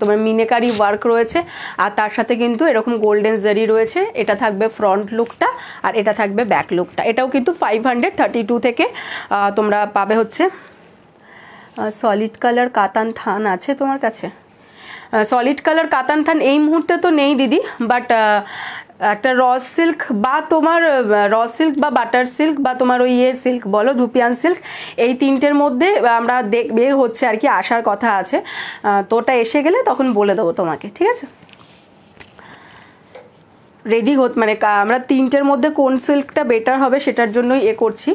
তোমার মিনেকারি ওয়ার্ক রয়েছে আর তার সাথে কিন্তু এরকম গোল্ডেন জারি রয়েছে। এটা থাকবে ফ্রন্ট লুকটা আর এটা থাকবে ব্যাক লুকটা। এটাও কিন্তু 500, 32 থেকে তোমরা পাবে হচ্ছে। সলিড কালার কাতান থান আছে তোমার কাছে? সলিড কালার কাতান থান এই মুহূর্তে তো নেই দিদি, বাট একটা র সিল্ক বা তোমার র সিল্ক বা বাটার সিল্ক বা তোমার ওই সিল্ক বলো, ধুপিয়ান সিল্ক, এই তিনটের মধ্যে আমরা দেখবে হচ্ছে আর কি আসার কথা আছে। তো ওটা এসে গেলে তখন বলে দেবো তোমাকে, ঠিক আছে। রেডি মানে আমরা তিনটের মধ্যে কোন সিল্কটা বেটার হবে সেটার জন্যই করছি।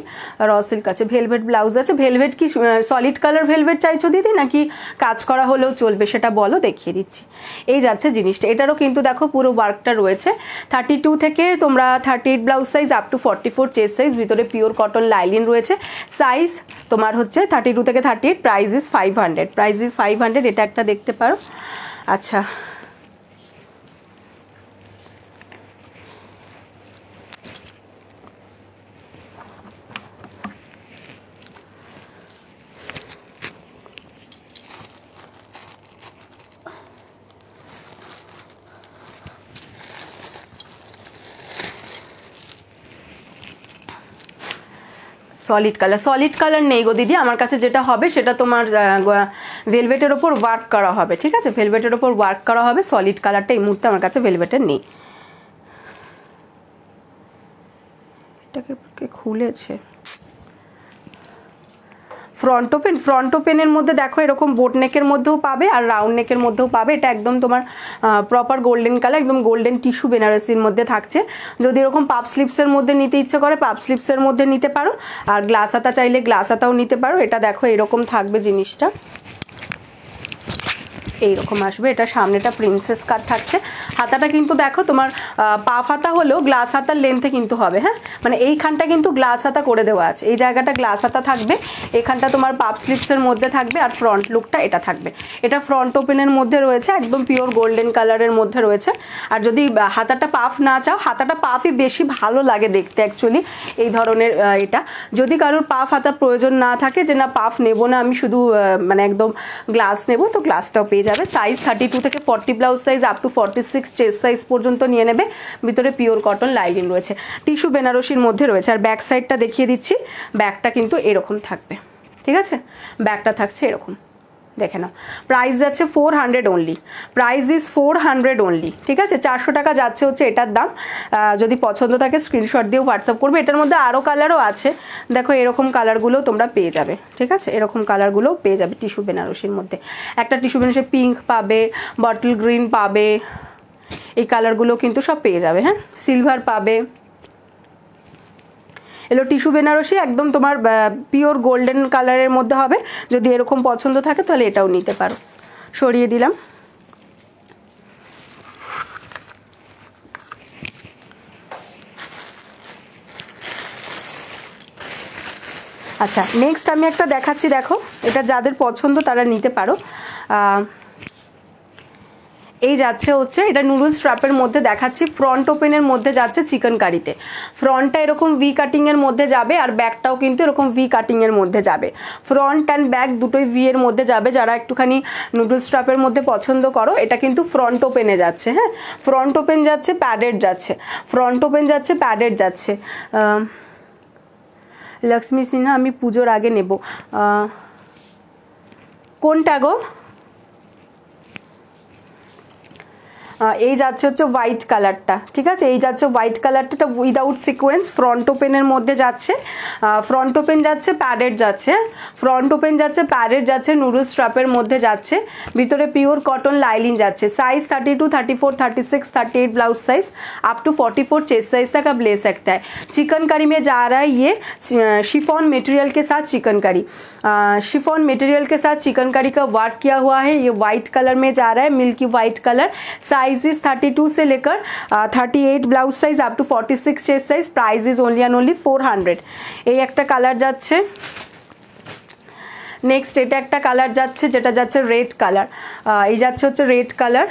র সিল্ক আছে, ভেলভেট ব্লাউজ আছে। ভেলভেট কি সলিড কালার ভেলভেট চাইছো দিদি নাকি কাজ করা হলেও চলবে সেটা বলো, দেখিয়ে দিচ্ছি। এই যাচ্ছে জিনিসটা, এটারও কিন্তু দেখো পুরো ওয়ার্কটা রয়েছে। 32 থেকে তোমরা 38 blouse size up to 44 chest size, ভিতরে পিওর কটন লাইলিন রয়েছে। সাইজ তোমার হচ্ছে 32 থেকে 38, প্রাইস ইজ 500, প্রাইস ইজ 500। এটা একটা দেখতে পারো। আচ্ছা সলিড কালার নেই গো দিদি, আমার কাছে যেটা হবে সেটা তোমার ভেলভেটের ওপর ওয়ার্ক করা হবে, ঠিক আছে, ভেলভেটের ওপর ওয়ার্ক করা হবে। সলিড কালারটা এই মুহূর্তে আমার কাছে ভেলভেটের নেই। এটাকে খুলেছে। ফ্রন্ট ওপেনের মধ্যে দেখো এরকম বোট নেকের মধ্যেও পাবে আর রাউন্ড নেকের মধ্যেও পাবে। এটা একদম তোমার প্রপার গোল্ডেন কালার, একদম গোল্ডেন টিস্যু বেনারসির মধ্যে থাকছে। যদি এরকম পাপ স্লিপসের মধ্যে নিতে ইচ্ছে করে পাপ স্লিপসের মধ্যে নিতে পারো, আর গ্লাস হাতা চাইলে গ্লাস হাতাও নিতে পারো। এটা দেখো এরকম থাকবে জিনিসটা, এইরকম আসবে। এটা সামনেটা প্রিন্সেস কাট থাকছে। হাতাটা কিন্তু দেখো তোমার পাফ হাতা হলেও গ্লাস হাতার লেন্থে কিন্তু হবে, হ্যাঁ, মানে এইখানটা কিন্তু গ্লাস হাতা করে দেওয়া আছে, এই জায়গাটা গ্লাস হাতা থাকবে, এখানটা তোমার পাপ স্লিপসের মধ্যে থাকবে, আর ফ্রন্ট লুকটা এটা থাকবে। এটা ফ্রন্ট ওপেনের মধ্যে রয়েছে, একদম পিওর গোল্ডেন কালারের মধ্যে রয়েছে। আর যদি হাতাটা পাফ না চাও, হাতাটা পাফই বেশি ভালো লাগে দেখতে অ্যাকচুয়ালি এই ধরনের এটা। যদি কারোর পাফ হাতা প্রয়োজন না থাকে, যে না পাফ নেবো না আমি শুধু মানে একদম গ্লাস নেবো, তো গ্লাসটাও পেয়ে যাবে। সাইজ 32 থেকে 40 blouse size up to 46 chest size পর্যন্ত নিয়ে নেবে। ভিতরে পিওর কটন লাইলিন রয়েছে, টিস্যু বেনারসির মধ্যে রয়েছে। আর ব্যাক সাইডটা দেখিয়ে দিচ্ছি, ব্যাকটা কিন্তু এরকম থাকবে, ঠিক আছে, ব্যাকটা থাকছে এরকম, দেখে নাও। প্রাইস যাচ্ছে 400 অনলি, প্রাইস ইজ 400 অনলি, ঠিক আছে। 400 টাকা যাচ্ছে হচ্ছে এটার দাম। যদি পছন্দ থাকে স্ক্রিনশট দিয়েও হোয়াটসঅ্যাপ করবে। এটার মধ্যে আরও কালারও আছে, দেখো এরকম কালারগুলোও তোমরা পেয়ে যাবে, ঠিক আছে, এরকম কালারগুলোও পেয়ে যাবে টিস্যু বেনারসির মধ্যে। একটা টিস্যু বেনারসি পিঙ্ক পাবে, বটল গ্রিন পাবে, এই কালারগুলো কিন্তু সব পেয়ে যাবে, হ্যাঁ, সিলভার পাবে। এলো টিস্যু বেনারসি, একদম তোমার পিওর গোল্ডেন কালারের মধ্যে হবে। যদি এরকম পছন্দ থাকে তাহলে এটাও নিতে পারো। সরিয়ে দিলাম। আচ্ছা, নেক্সট আমি একটা দেখাচ্ছি, দেখো এটা যাদের পছন্দ তারা নিতে পারো। এই যাচ্ছে হচ্ছে এটা নুডল স্ট্র্যাপের মধ্যে দেখাচ্ছি, ফ্রন্ট ওপেনের মধ্যে যাচ্ছে চিকেন কারিতে। ফ্রন্টটা এরকম ভি কাটিংয়ের মধ্যে যাবে, আর ব্যাকটাও কিন্তু এরকম ভি কাটিংয়ের মধ্যে যাবে। ফ্রন্ট অ্যান্ড ব্যাক দুটোই ভি এর মধ্যে যাবে। যারা একটুখানি নুডল স্ট্র্যাপের মধ্যে পছন্দ করো, এটা কিন্তু ফ্রন্ট ওপেনে যাচ্ছে, হ্যাঁ, ফ্রন্ট ওপেন যাচ্ছে, প্যাডেড যাচ্ছে, ফ্রন্ট ওপেন যাচ্ছে, প্যাডেড যাচ্ছে। লক্ষ্মী সিনহা, আমি পুজোর আগে নেব। কোনটা গো? এই যাচ্ছে হচ্ছে হোয়াইট কালারটা, ঠিক আছে, এই যাচ্ছে হোয়াইট কালারটা উইদাউট সিকোয়েন্স, ফ্রন্ট ওপেনের মধ্যে যাচ্ছে। ফ্রন্ট ওপেন যাচ্ছে, প্যাডেড যাচ্ছে, ফ্রন্ট ওপেন যাচ্ছে, প্যাডেড যাচ্ছে, নুডল স্ট্র্যাপের মধ্যে যাচ্ছে। ভিতরে পিওর কটন लाइलिन যাচ্ছে। Size 32, 34, 36, 38 blouse size up to 44 chest size तक आप ले सकता है। चिकनकारी में जा रहा है ये शिफॉन मटेरियल के साथ चिकनकारी, शिफॉन मटेरियल के साथ चिकनकारी का वर्क किया हुआ है। ये वाइट कलर में जा रहा है, milky white colour. Size is 32 से लेकर 38 blouse size up to 46 chest size. Price is only and only 400। এই একটা কালার যাচ্ছে। নেক্সট এটা একটা কালার যাচ্ছে, যেটা যাচ্ছে রেড কালার। এই যাচ্ছে হচ্ছে রেড কালার,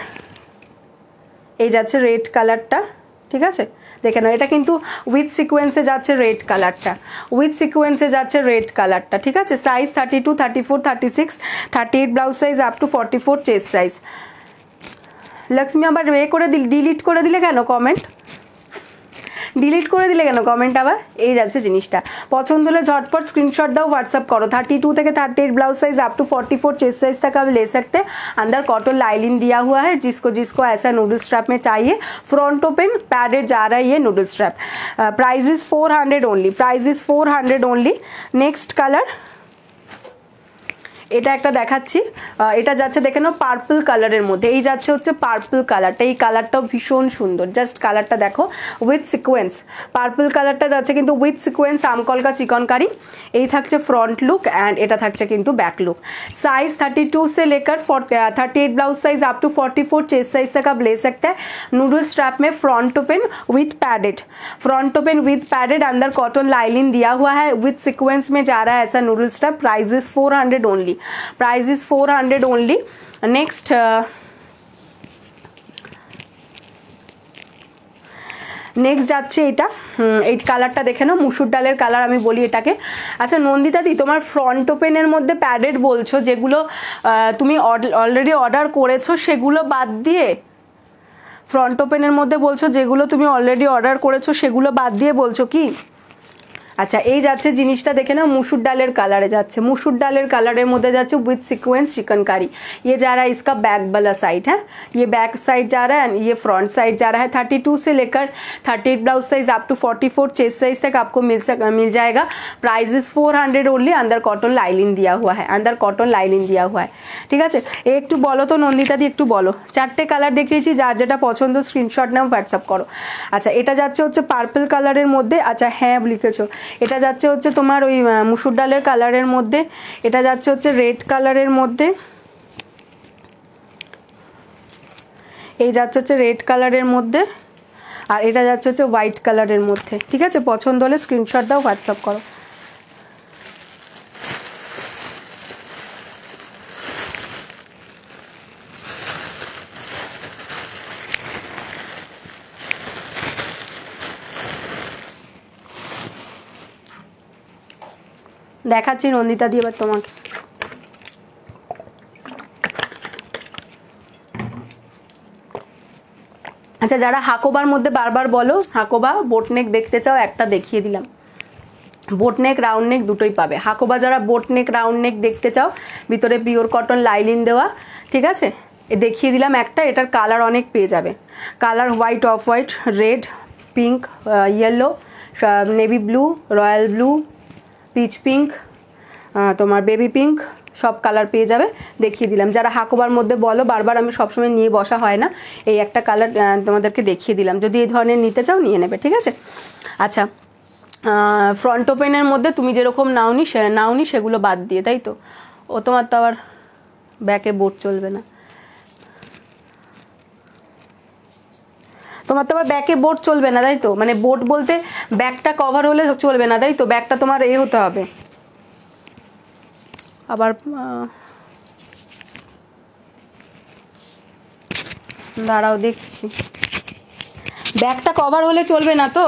এই যাচ্ছে রেড কালারটা, ঠিক আছে, দেখে নাও। এটা কিন্তু উইথ সিকোয়েন্সে যাচ্ছে রেড কালারটা, উইথ সিকোয়েন্সে যাচ্ছে রেড কালারটা, ঠিক আছে। Size 32, 34, 36, 38 blouse size up to 44 chest size. Lakshmi আবার করে ডিলিট করে দিলে কেন কমেন্ট? ডিলিট করে দিলে কেন কমেন্ট আবার? এই যাচ্ছে জিনিসটা। পছন্দ হলে ঝটপট স্ক্রিনশট দাও, व्हाट्सएप करो। 32 থেকে 38 blouse size up to 44 chest size तक आप ले सकते हैं। अंदर कॉटन लाइलिन दिया हुआ है, जिसको ऐसा नूडल स्ट्रैप में चाहिए। फ्रंट ओपन पैडेड जा रहा है ये noodle strap. Price is 400 only, price is 400 only. Next colour এটা একটা দেখাচ্ছি, এটা যাচ্ছে দেখে নাও পার্পল কালারের মধ্যে। এই যাচ্ছে হচ্ছে পার্পল কালারটা, এই কালারটাও ভীষণ সুন্দর, জাস্ট কালারটা দেখো, উইথ সিকোয়েন্স। পার্পল কালারটা যাচ্ছে কিন্তু উইথ সিকোয়েন্স, আমকলকা চিকনকারি। এই থাকছে ফ্রন্ট লুক অ্যান্ড এটা থাকছে কিন্তু ব্যাক लुक। साइज 32 से लेकर 38 blouse size up to 44 chest size तक आप ले सकते हैं। नूडल स्ट्रैप में front open with padded, front open with padded, अंदर कॉटन लाइलिन दिया हुआ है, विथ सिक्वेंस में जा रहा है ऐसा noodle strap. Price is 400 only, price is 400 only. Next next যাচ্ছে এটা, এই কালারটা দেখে নাও, মুসুর ডালের কালার আমি বলি এটাকে। আচ্ছা নন্দিতা দি, তোমার ফ্রন্ট ওপেনের মধ্যে প্যাডেড বলছো, যেগুলো তুমি অলরেডি অর্ডার করেছো সেগুলো বাদ দিয়ে, ফ্রন্ট ওপেনের মধ্যে বলছো যেগুলো তুমি অলরেডি অর্ডার করেছো সেগুলো বাদ দিয়ে বলছো কি? আচ্ছা এই যাচ্ছে জিনিসটা দেখে নাও, মুসুর डालेर कलरे जाच्छे, मुसुर डालेर कलर मध्य जाच्छे विथ सीक्वेंस चिकनकारी। ये जा रहा है इसका बैक वाला साइड है, ये बैक साइड जा रहा है, ये फ्रंट साइड जा रहा है। 32 से लेकर 38 blouse size up to 44 chest size तक आपको मिल जाएगा। Price is 400 only. अंदर कॉटन लाइनिंग दिया हुआ है, अंदर कॉटन लाइनिंग दिया हुआ है। ठीक है, একটু বলো তো নন্দিতা দি, একটু বলো। চারটে কালার দেখিয়েছি, যার যেটা পছন্দ স্ক্রিনশট নাও, হোয়াটসঅ্যাপ করো। আচ্ছা এটা যাচ্ছে হচ্ছে পার্পল কালারের মধ্যে। আচ্ছা হ্যাঁ লিখেছো। এটা যাচ্ছে হচ্ছে তোমার ওই মুসুর ডালের কালারের মধ্যে। এটা যাচ্ছে হচ্ছে রেড কালারের মধ্যে। এই যাচ্ছে হচ্ছে রেড কালারের মধ্যে, আর এটা যাচ্ছে হচ্ছে হোয়াইট কালারের মধ্যে। ঠিক আছে, পছন্দ হলে স্ক্রিনশট দাও, হোয়াটসঅ্যাপ করো। দেখাচ্ছি নন্দিতা দিয়ে এবার তোমাকে। আচ্ছা যারা হাকোবার মধ্যে বারবার বলো হাকোবা বোটনেক দেখতে চাও, একটা দেখিয়ে দিলাম। বোটনেক রাউন্ড নেক দুটোই পাবে। হাকোবা যারা বোটনেক রাউন্ড নেক দেখতে চাও, ভিতরে পিওর কটন লাইনিং দেওয়া, ঠিক আছে, দেখিয়ে দিলাম একটা। এটার কালার অনেক পেয়ে যাবে, colour white, off white, red, pink, yellow, navy blue, royal blue, pitch pink, তোমার বেবি পিঙ্ক, সব কালার পেয়ে যাবে, দেখিয়ে দিলাম। যারা হাকোবার মধ্যে বলো বারবার, আমি সবসময় নিয়ে বসা হয় না, এই একটা কালার তোমাদেরকে দেখিয়ে দিলাম। যদি এই ধরনের নিতে চাও নিয়ে নেবে, ঠিক আছে। আচ্ছা ফ্রন্ট ওপেনের মধ্যে তুমি যেরকম নাওনি সেগুলো বাদ দিয়ে, তাই তো? ও তোমার তো আবার ব্যাকে বোট চলবে না, তোমার তো আবার ব্যাকে বোট চলবে না, তাই তো? মানে বোট বলতে ব্যাকটা কভার হলে চলবে না, তাই তো? ব্যাকটা তোমার হতে হবে আবার। দাঁড়াও দেখছি, ব্যাকটা কভার হলে চলবে না তো?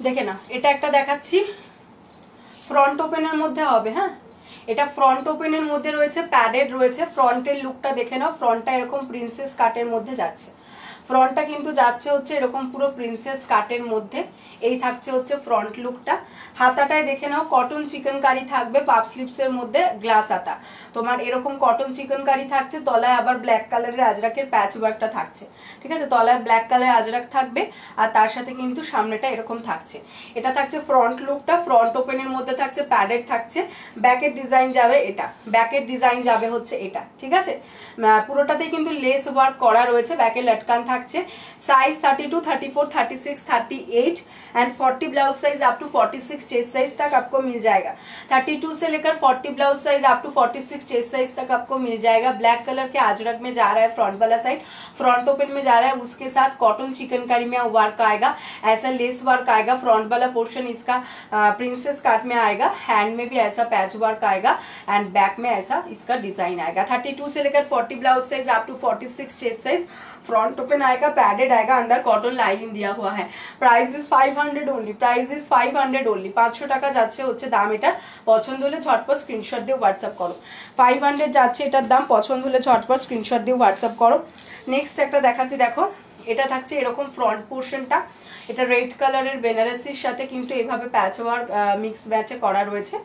দেখে না, এটা একটা দেখাচ্ছি, ফ্রন্ট ওপেনের মধ্যে হবে। হ্যাঁ, এটা ফ্রন্ট ওপেনের মধ্যে রয়েছে, প্যাডেড রয়েছে। ফ্রন্টের লুকটা দেখে নাও, ফ্রন্টটা এরকম প্রিন্সেস কাটের মধ্যে যাচ্ছে। ফ্রন্টটা কিন্তু যাচ্ছে হচ্ছে এরকম পুরো প্রিন্সেস কাটের মধ্যে। এই থাকছে হচ্ছে ফ্রন্ট লুকটা। হাতাটায় দেখে নাও কটন চিকেনকারি থাকবে, পাপ স্লিপসের মধ্যে গ্লাস হাতা। তোমার এরকম কটন চিকেনকারি থাকছে, তলায় আবার ব্ল্যাক কালারের আজরাকের প্যাচ ওয়ার্কটা থাকছে। ঠিক আছে, তলায় ব্ল্যাক কালারের আজরাক থাকবে, আর তার সাথে কিন্তু সামনেটা এরকম থাকছে। এটা থাকছে ফ্রন্ট লুকটা। ফ্রন্ট ওপেনের মধ্যে থাকছে, প্যাডেড থাকছে। ব্যাকের ডিজাইন যাবে এটা, ব্যাকের ডিজাইন যাবে হচ্ছে এটা। ঠিক আছে, পুরোটাতেই কিন্তু লেস ওয়ার্ক করা রয়েছে, ব্যাকে লটকান থাকছে। Size 32, 34, 36, 38 and 40 blouse size up to 46 chest size तक आपको मिल जाएगा। 32 से लेकर 40 blouse size up to 46 chest size तक आपको मिल जाएगा। ब्लैक कलर के अजरक में जा रहा है फ्रंट वाला साइड, फ्रंट ओपन में जा रहा है, उसके साथ कॉटन चिकनकारी में वर्क आएगा, ऐसा लेस वर्क आएगा। फ्रंट वाला पोर्शन इसका प्रिंसेस काट में आएगा, हैंड में भी ऐसा पैच वर्क आएगा, एंड बैक में ऐसा इसका डिजाइन आएगा। 32 से लेकर 40 blouse size up to 46 chest size, front open आएगा, पैडेड आएगा, अंदर कॉटन लाइनिंग दिया हुआ है। Price is 500 only, price is 500 only. 500 টাকা যাচ্ছে হচ্ছে দাম। এটা পছন্দ হলে ঝটপট স্ক্রিনশট দিয়ে হোয়াটসঅ্যাপ করো। 500 যাচ্ছে এটার দাম, পছন্দ হলে ঝটপট স্ক্রিনশট দিয়ে হোয়াটসঅ্যাপ করো। নেক্সট একটা দেখাচ্ছি, দেখো এটা থাকছে এরকম ফ্রন্ট পোর্শনটা। এটা রেড কালারের বেনারসির সাথে কিন্তু এইভাবে প্যাচ ওয়ার্ক মিক্স ম্যাচে করা রয়েছে।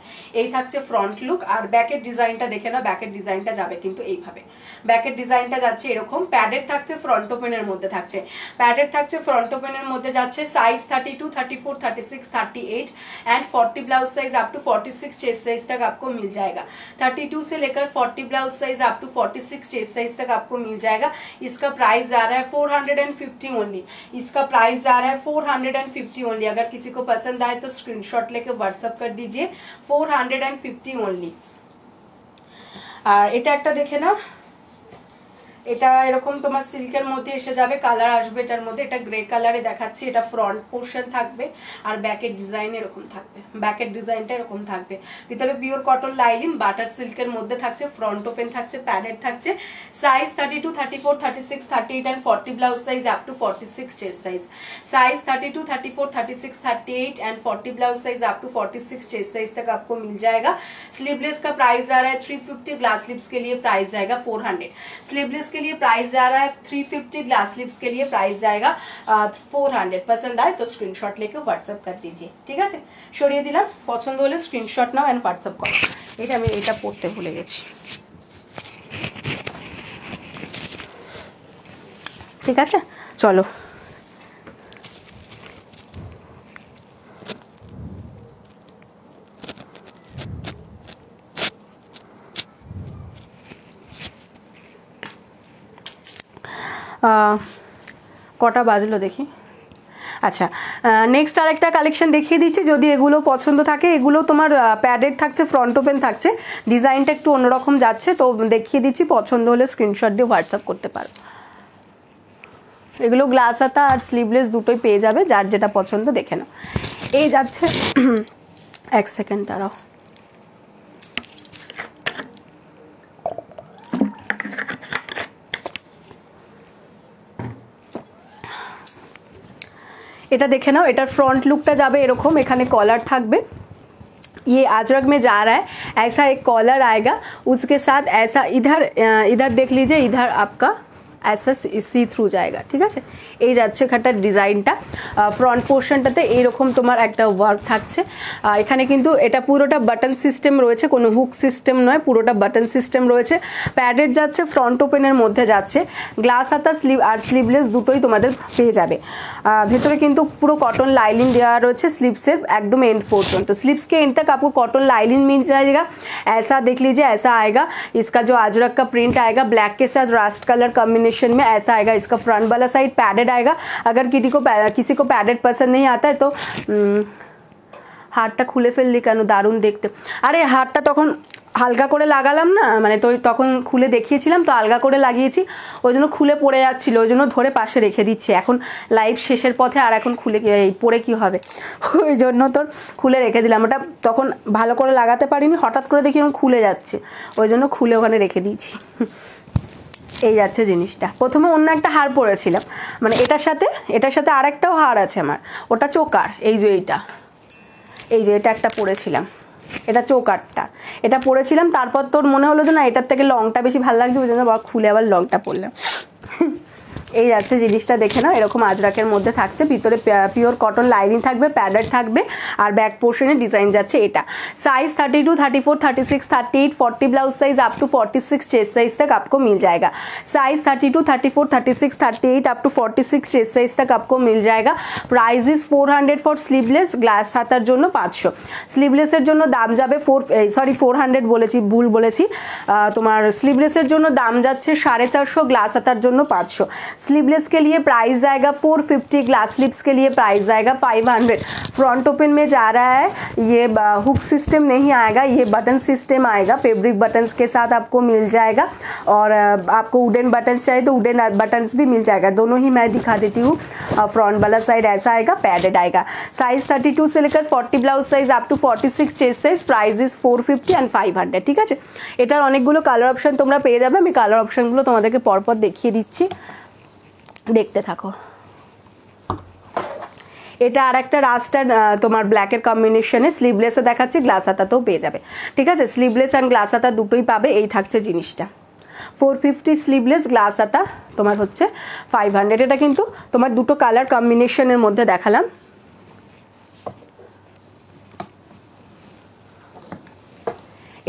এই থাকছে ফ্রন্ট লুক, আর ব্যাকের ডিজাইনটা দেখে না, ব্যাকের ডিজাইনটা যাবে কিন্তু এইভাবে। ব্যাকের ডিজাইনটা যাচ্ছে এরকম, প্যাডেড থাকছে, ফ্রন্ট ওপেনের মধ্যে থাকছে, প্যাডেড থাকছে, ফ্রন্ট ওপেনের মধ্যে যাচ্ছে। Size 32, 34, 36, 38 and 40 blouse size up to 46 chest size तक आपको मिल जाएगा। 32 से लेकर 40 blouse size up to 46 chest size तक आपको मिल जाएगा। इसका प्राइस आ रहा है 450 ओनली, इसका प्राइस आ रहा है 450 ओनली। अगर किसी को पसंद आए तो स्क्रीनशॉट लेके व्हाट्सअप कर दीजिए। 450 ओनली। আর এটা একটা দেখে নাও, এটা এরকম তোমার সিল্কের মধ্যে এসে যাবে, কালার আসবে এটার মধ্যে। এটা গ্রে কালারে দেখাচ্ছি। এটা ফ্রন্ট পোর্শন থাকবে আর ব্যাকের ডিজাইন এরকম থাকবে, ব্যাকের ডিজাইনটা এরকম থাকবে। ভিতরে পিওর কটন লাইলিন বাটার সিল্কের মধ্যে থাকছে, ফ্রন্ট ওপেন থাকছে, প্যাডেড থাকছে। Size 32, 34, 36, 38 and 40 blouse size up to 46 chest size. Size 32, 34, 36, 38 and 40 blouse size up to 46 chest size तक आपको मिल जाएगा। स्लीवलेस का प्राइस आ रहा है 350, ग्लास स्लीव्स के लिए प्राइस जाएगा 400। स्लीवलेस के लिए प्राइस जा रहा है 350, ग्लास स्लीव्स के लिए प्राइस जाएगा 400। पसंद आए तो स्क्रीनशॉट लेके व्हाट्सअप कर दीजिए। ठीक है, সরিয়ে দিলাম। পছন্দ হলে স্ক্রিনশট নাও এন্ড হোয়াটসঅ্যাপ করো। এটা আমি এটা পড়তে ভুলে গেছি। ঠিক আছে, চলো। কটা বাজলো দেখি। আচ্ছা, নেক্সট আরেকটা কালেকশন দেখিয়ে দিচ্ছি। যদি এগুলো পছন্দ থাকে, এগুলো তোমার প্যাডেড থাকছে, ফ্রন্ট ওপেন থাকছে, ডিজাইনটা একটু অন্যরকম যাচ্ছে, তো দেখিয়ে দিচ্ছি। পছন্দ হলে স্ক্রিনশট দিয়ে হোয়াটসঅ্যাপ করতে পারো। এগুলো গ্লাস হাতা আর স্লিভলেস দুটোই পেয়ে যাবে, যার যেটা পছন্দ দেখে নাও। এই যাচ্ছে, এক সেকেন্ড দাঁড়াও। এটা দেখে নাও। এটার ফ্রন্ট লুকটা যাবে এরকম, এখানে কলার থাকবে। ये अजरक में जा रहा है, ऐसा एक कॉलर आएगा, उसके साथ ऐसा इधर देख लीजिए, इधर आपका ऐसा सी थ्रू जाएगा। ठीक है, এই যাচ্ছে এখানটার ডিজাইনটা। ফ্রন্ট পোর্শনটাতে এইরকম তোমার একটা ওয়ার্ক থাকছে। এখানে কিন্তু এটা পুরোটা বাটন সিস্টেম রয়েছে, কোনো হুক সিস্টেম নয়, পুরোটা বাটন সিস্টেম রয়েছে। প্যাডেড যাচ্ছে, ফ্রন্ট ওপেনের মধ্যে যাচ্ছে। গ্লাস হাতা স্লিভ আর স্লিভলেস দুটোই তোমাদের পেয়ে যাবে। ভেতরে কিন্তু পুরো কটন লাইনিং দেওয়া রয়েছে স্লিভসের একদম एंड পর্যন্ত। स्लीव्स के एंड तक आपको कॉटन लाइनिंग मिल जाएगा। ऐसा देख लीजिए, ऐसा आएगा। इसका जो अजरक का प्रिंट आएगा ब्लैक के साथ रास्ट कलर कॉम्बिनेशन में, ऐसा आएगा। इसका फ्रंट वाला साइड पैडेड आएगा। अगर किसी को पैडेड पसंद नहीं आता है तो হারটা খুলে ফেললি কেন, দারুণ দেখতে। আরে হারটা তখন হালকা করে লাগালাম না, মানে তো তখন খুলে দেখিয়েছিলাম তো আলগা করে লাগিয়েছি, ওই জন্য খুলে পড়ে যাচ্ছিল, ওই জন্য ধরে পাশে রেখে দিচ্ছি। এখন লাইভ শেষের পথে আর এখন খুলে পড়ে কি হবে, ওই জন্য তোর খুলে রেখে দিলাম। ওটা তখন ভালো করে লাগাতে পারিনি, হঠাৎ করে দেখি এখন খুলে যাচ্ছে, ওই জন্য খুলে ওখানে রেখে দিয়েছি। এই যাচ্ছে জিনিসটা। প্রথমে অন্য একটা হার পরেছিলাম, মানে এটার সাথে আরেকটাও হার আছে আমার, ওটা চোকার। এই যে এটা একটা পরেছিলাম, এটা চোকারটা, এটা পরেছিলাম। তারপর তোর মনে হলো যে না এটার থেকে লংটা বেশি ভালো লাগছে, ওই জন্য খুলে আবার লংটা পরলাম। এই যাচ্ছে জিনিসটা, দেখে নাও। এরকম আজরাকের মধ্যে থাকছে, ভিতরে পিওর কটন লাইনিং থাকবে, প্যাডেড থাকবে, আর ব্যাক পোর্শনে ডিজাইন যাচ্ছে এটা। Size 32, 34, 36, 38, 40 blouse size up to 46 chest size तक आपको मिल जाएगा। Size 32, 34, 36, 38 up to 46 chest size तक आपको मिल जाएगा। प्राइस इज 400 फॉर स्लीवलेस, ग्लास हातार জন্য 500। স্লিভলেসের জন্য দাম যাবে 400 বলেছি, ভুল বলেছি। তোমার স্লিভলেসের জন্য দাম যাচ্ছে 450, গ্লাস হাতার জন্য 500। स्लीवलेस के लिए प्राइस जाएगा 450, ग्लास स्लीव्स के लिए प्राइस जाएगा 500। फ्रंट ओपन में जा रहा है, ये हुक सिस्टम नहीं आएगा, ये बटन सिस्टम आएगा। फैब्रिक बटन्स के साथ आपको मिल जाएगा, और आपको वुडन बटन्स चाहिए तो वुडन बटन्स भी मिल जाएगा। दोनों ही मैं दिखा देती हूँ। फ्रंट वाला साइड ऐसा आएगा, पैडेड आएगा। साइज 32 से लेकर 40 blouse size up to 46 chest size. Price is 450 and 500। ঠিক আছে, এটার অনেকগুলো কালার অপশন তোমরা পেয়ে যাবে। আমি কালার অপশনগুলো তোমাদেরকে পরপর দেখিয়ে দিচ্ছি, দেখতে থাকো। এটা আর একটা রাস্টার তোমার ব্ল্যাকের কম্বিনেশনে স্লিভলেসে দেখাচ্ছি, গ্লাস হাতাতেও পেয়ে যাবে। ঠিক আছে, স্লিভলেস অ্যান্ড গ্লাস হাতা দুটোই পাবে। এই থাকছে জিনিসটা 450 স্লিভলেস, গ্লাস হাতা তোমার হচ্ছে 500। এটা কিন্তু তোমার দুটো কালার কম্বিনেশনের মধ্যে দেখালাম।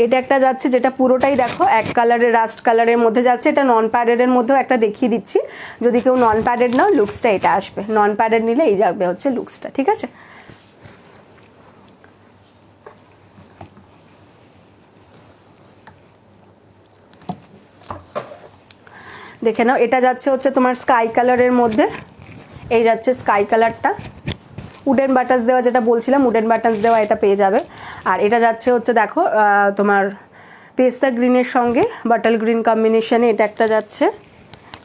এটা একটা যাচ্ছে যেটা পুরোটাই দেখো এক কালারের, রাস্ট কালারের মধ্যে যাচ্ছে। এটা নন প্যাডেডের মধ্যেও একটা দেখিয়ে দিচ্ছি, যদি কেউ নন প্যাডেড নাও লুকসটা এটা আসবে। নন প্যাডেড নিলে এই যাবে হচ্ছে লুকসটা। ঠিক আছে, দেখে নাও। এটা যাচ্ছে হচ্ছে তোমার স্কাই কালারের মধ্যে, এই যাচ্ছে স্কাই কালারটা, উডেন বাটনস দেওয়া, যেটা বলছিলাম উডেন বাটনস দেওয়া, এটা পেয়ে যাবে। আর এটা যাচ্ছে হচ্ছে দেখো তোমার পেস্তা গ্রিনের সঙ্গে বাটল গ্রিন কম্বিনেশনে এটা একটা যাচ্ছে।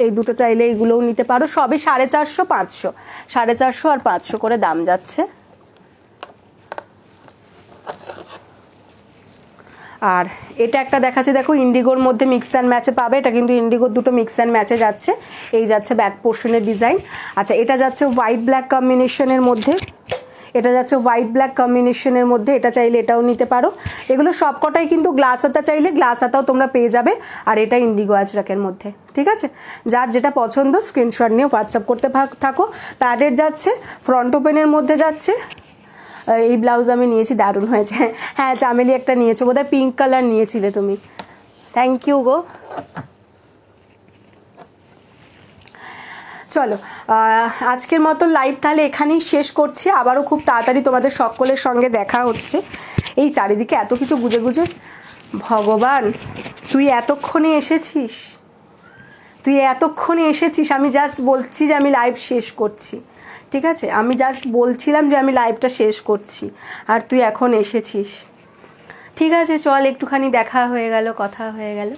এই দুটো চাইলে এইগুলোও নিতে পারো, সবই 450, 500, 450 আর 500 করে দাম যাচ্ছে। আর এটা একটা দেখাচ্ছে দেখো ইন্ডিগোর মধ্যে মিক্স অ্যান্ড ম্যাচে পাবে, এটা কিন্তু ইন্ডিগোর দুটো মিক্স অ্যান্ড ম্যাচে যাচ্ছে। এই যাচ্ছে ব্যাক পোর্শনের ডিজাইন। আচ্ছা এটা যাচ্ছে হোয়াইট ব্ল্যাক কম্বিনেশনের মধ্যে, এটা যাচ্ছে হোয়াইট ব্ল্যাক কম্বিনেশনের মধ্যে, এটা চাইলে এটাও নিতে পারো। এগুলো সবকটাই কিন্তু গ্লাস হাতা, চাইলে গ্লাস হাতাও তোমরা পেয়ে যাবে। আর এটা ইন্ডিগো আজরাকের মধ্যে, ঠিক আছে। যার যেটা পছন্দ স্ক্রিনশট নিয়ে হোয়াটসঅ্যাপ করতে থাকো। প্যাডের যাচ্ছে, ফ্রন্ট ওপেনের মধ্যে যাচ্ছে। এই ব্লাউজ আমি নিয়েছি, দারুণ হয়েছে। হ্যাঁ চামেলি একটা নিয়েছো বোধহয়, পিঙ্ক কালার নিয়েছিলে তুমি, থ্যাংক ইউ গো। চলো আজকের মতো লাইভ তাহলে এখানেই শেষ করছি। আবারও খুব তাড়াতাড়ি তোমাদের সকলের সঙ্গে দেখা হচ্ছে। এই চারিদিকে এত কিছু গুজে গুজে, ভগবান তুই এতক্ষণে এসেছিস, আমি জাস্ট বলছি যে আমি লাইভ শেষ করছি, ঠিক আছে। আমি জাস্ট বলছিলাম যে আমি লাইভটা শেষ করছি, আর তুই এখন এসেছিস। ঠিক আছে চল, একটুখানি দেখা হয়ে গেল, কথা হয়ে গেল।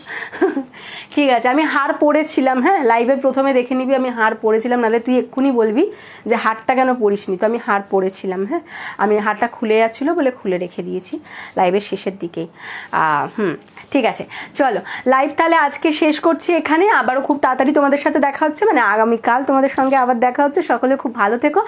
ঠিক আছে, আমি হার পরেছিলাম, হ্যাঁ লাইভের প্রথমে দেখে নিবি আমি হার পরেছিলাম, নাহলে তুই এক্ষুনি বলবি যে হারটা কেন পরিসনি। তো আমি হার পরেছিলাম, হ্যাঁ আমি হারটা খুলে যাচ্ছিলো বলে খুলে রেখে দিয়েছি লাইভের শেষের দিকেই। ঠিক আছে চলো লাইভ তাহলে আজকে শেষ করছি এখানে। আবারও খুব তাড়াতাড়ি তোমাদের সাথে দেখা হচ্ছে, মানে আগামীকাল তোমাদের সঙ্গে আবার দেখা হচ্ছে। সকলে খুব ভালো থেকো।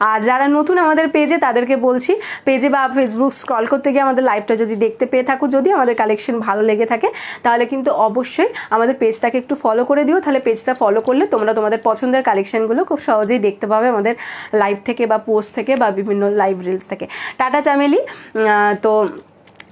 আর যারা নতুন আমাদের পেজে, তাদেরকে বলছি পেজে বা ফেসবুক স্ক্রল করতে গিয়ে আমাদের লাইভটা যদি দেখতে পেয়ে থাকো, যদি আমাদের কালেকশন ভালো লেগে থাকে, তাহলে কিন্তু অবশ্যই আমাদের পেজটাকে একটু ফলো করে দিও। তাহলে পেজটা ফলো করলে তোমরা তোমাদের পছন্দের কালেকশনগুলো খুব সহজেই দেখতে পাবে আমাদের লাইভ থেকে বা পোস্ট থেকে বা বিভিন্ন লাইভ রিলস থেকে। টাটা চামেলি, তো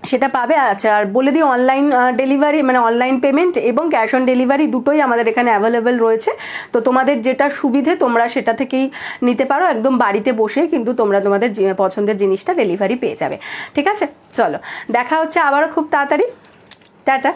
সেটা পাবে। আচ্ছা আর বলে দিই অনলাইন ডেলিভারি, মানে অনলাইন পেমেন্ট এবং ক্যাশ অন ডেলিভারি দুটোই আমাদের এখানে অ্যাভেলেবেল রয়েছে। তো তোমাদের যেটা সুবিধে তোমরা সেটা থেকেই নিতে পারো, একদম বাড়িতে বসে কিন্তু তোমরা তোমাদের পছন্দের জিনিসটা ডেলিভারি পেয়ে যাবে। ঠিক আছে চলো দেখা হচ্ছে আবারও খুব তাড়াতাড়ি, টাটা।